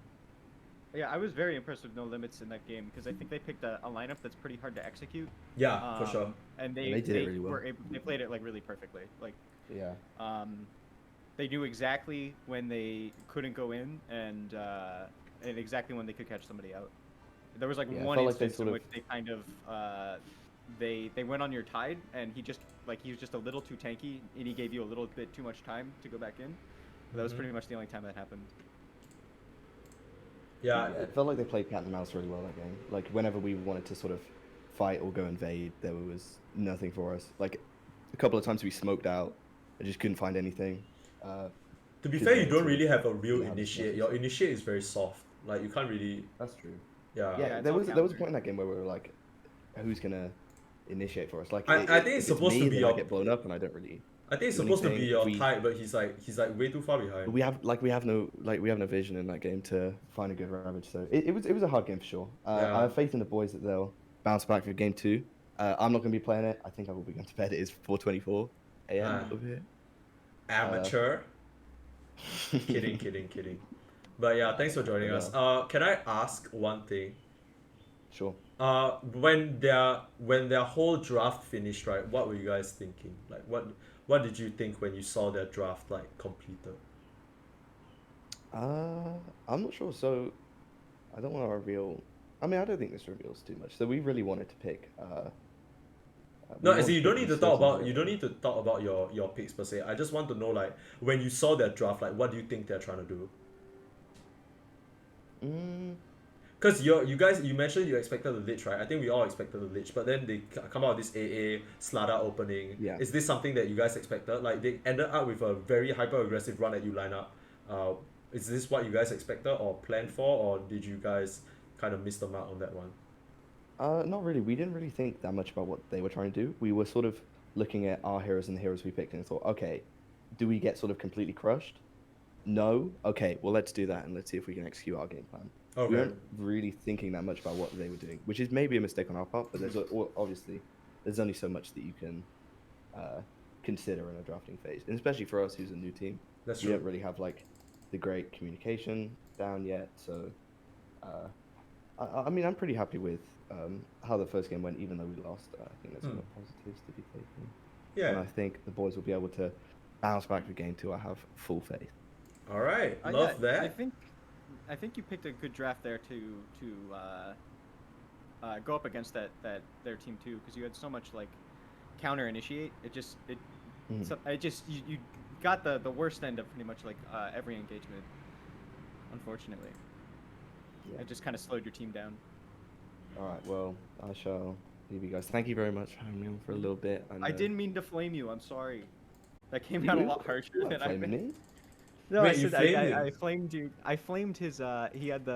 Yeah, I was very impressed with No Limits in that game because I think they picked a lineup that's pretty hard to execute. Yeah, for sure. And they did it really well. They played it, like, really perfectly. Like, yeah. They knew exactly when they couldn't go in and exactly when they could catch somebody out. There was, like, one instance in which they kind of they went on your tide and he was just a little too tanky and he gave you a little bit too much time to go back in. That was pretty much the only time that happened. Yeah, it felt like they played cat and mouse really well that game. Like, whenever we wanted to sort of fight or go invade, there was nothing for us. Like, a couple of times we smoked out, I just couldn't find anything. To be fair, you don't really have a real initiate. Your initiate is very soft. Like, you can't really... That's true. Yeah, there was a point in that game where we were like, who's gonna initiate for us? Like, I think it's supposed to be your... I get blown up and I don't really... I think it's supposed to be your type, but he's like way too far behind. We have no vision in that game to find a good Ravage. So it was a hard game for sure. I have faith in the boys that they'll bounce back for game 2. I'm not gonna be playing it. I think I will be going to bed. It is 4:24 a.m. over here. Amateur. Kidding. But yeah, thanks for joining us. Can I ask one thing? Sure. When their whole draft finished, right? What were you guys thinking? Like, what did you think when you saw their draft, like, completed? I'm not sure. So I don't want to reveal. I mean, I don't think this reveals too much. So we really wanted to pick. No, We as in wanted you to don't pick need this to talk certain about you don't hero. need to talk about your picks per se. I just want to know like when you saw their draft, like what do you think they're trying to do? Mm, Because you guys you mentioned you expected the Lich, right? I think we all expected the Lich, but then they come out with this AA Slada opening. yeah. Is this something that you guys expected? Like they ended up with a very hyper aggressive run at you lineup. Is this what you guys expected or planned for, or did you guys kind of miss the mark on that one? Not really. We didn't really think that much about what they were trying to do. We were sort of looking at our heroes and the heroes we picked and thought, okay, do we get sort of completely crushed? No. Okay, well, let's do that and let's see if we can execute our game plan. Okay. We weren't really thinking that much about what they were doing, which is maybe a mistake on our part, but obviously there's only so much that you can consider in a drafting phase, and especially for us who's a new team. That's We true. don't really have like the great communication down yet, so I mean I'm pretty happy with how the first game went, even though we lost. I think there's some positives to be taken, and I Yeah. think the boys will be able to bounce back with game two. I have full faith. All right. Yeah, Love that. I think you picked a good draft there to go up against their team too, because you had so much like counter initiate. You got the worst end of pretty much like every engagement. Unfortunately, Yeah. it just kind of slowed your team down. All right, well, I shall leave you guys. Thank you very much for having me on for a little bit. And, I didn't mean to flame you. I'm sorry. That came you out a didn't- lot harsher you're not than I flaming meant. me. No, Wait, I you said flamed him? I flamed you. I flamed his. He had the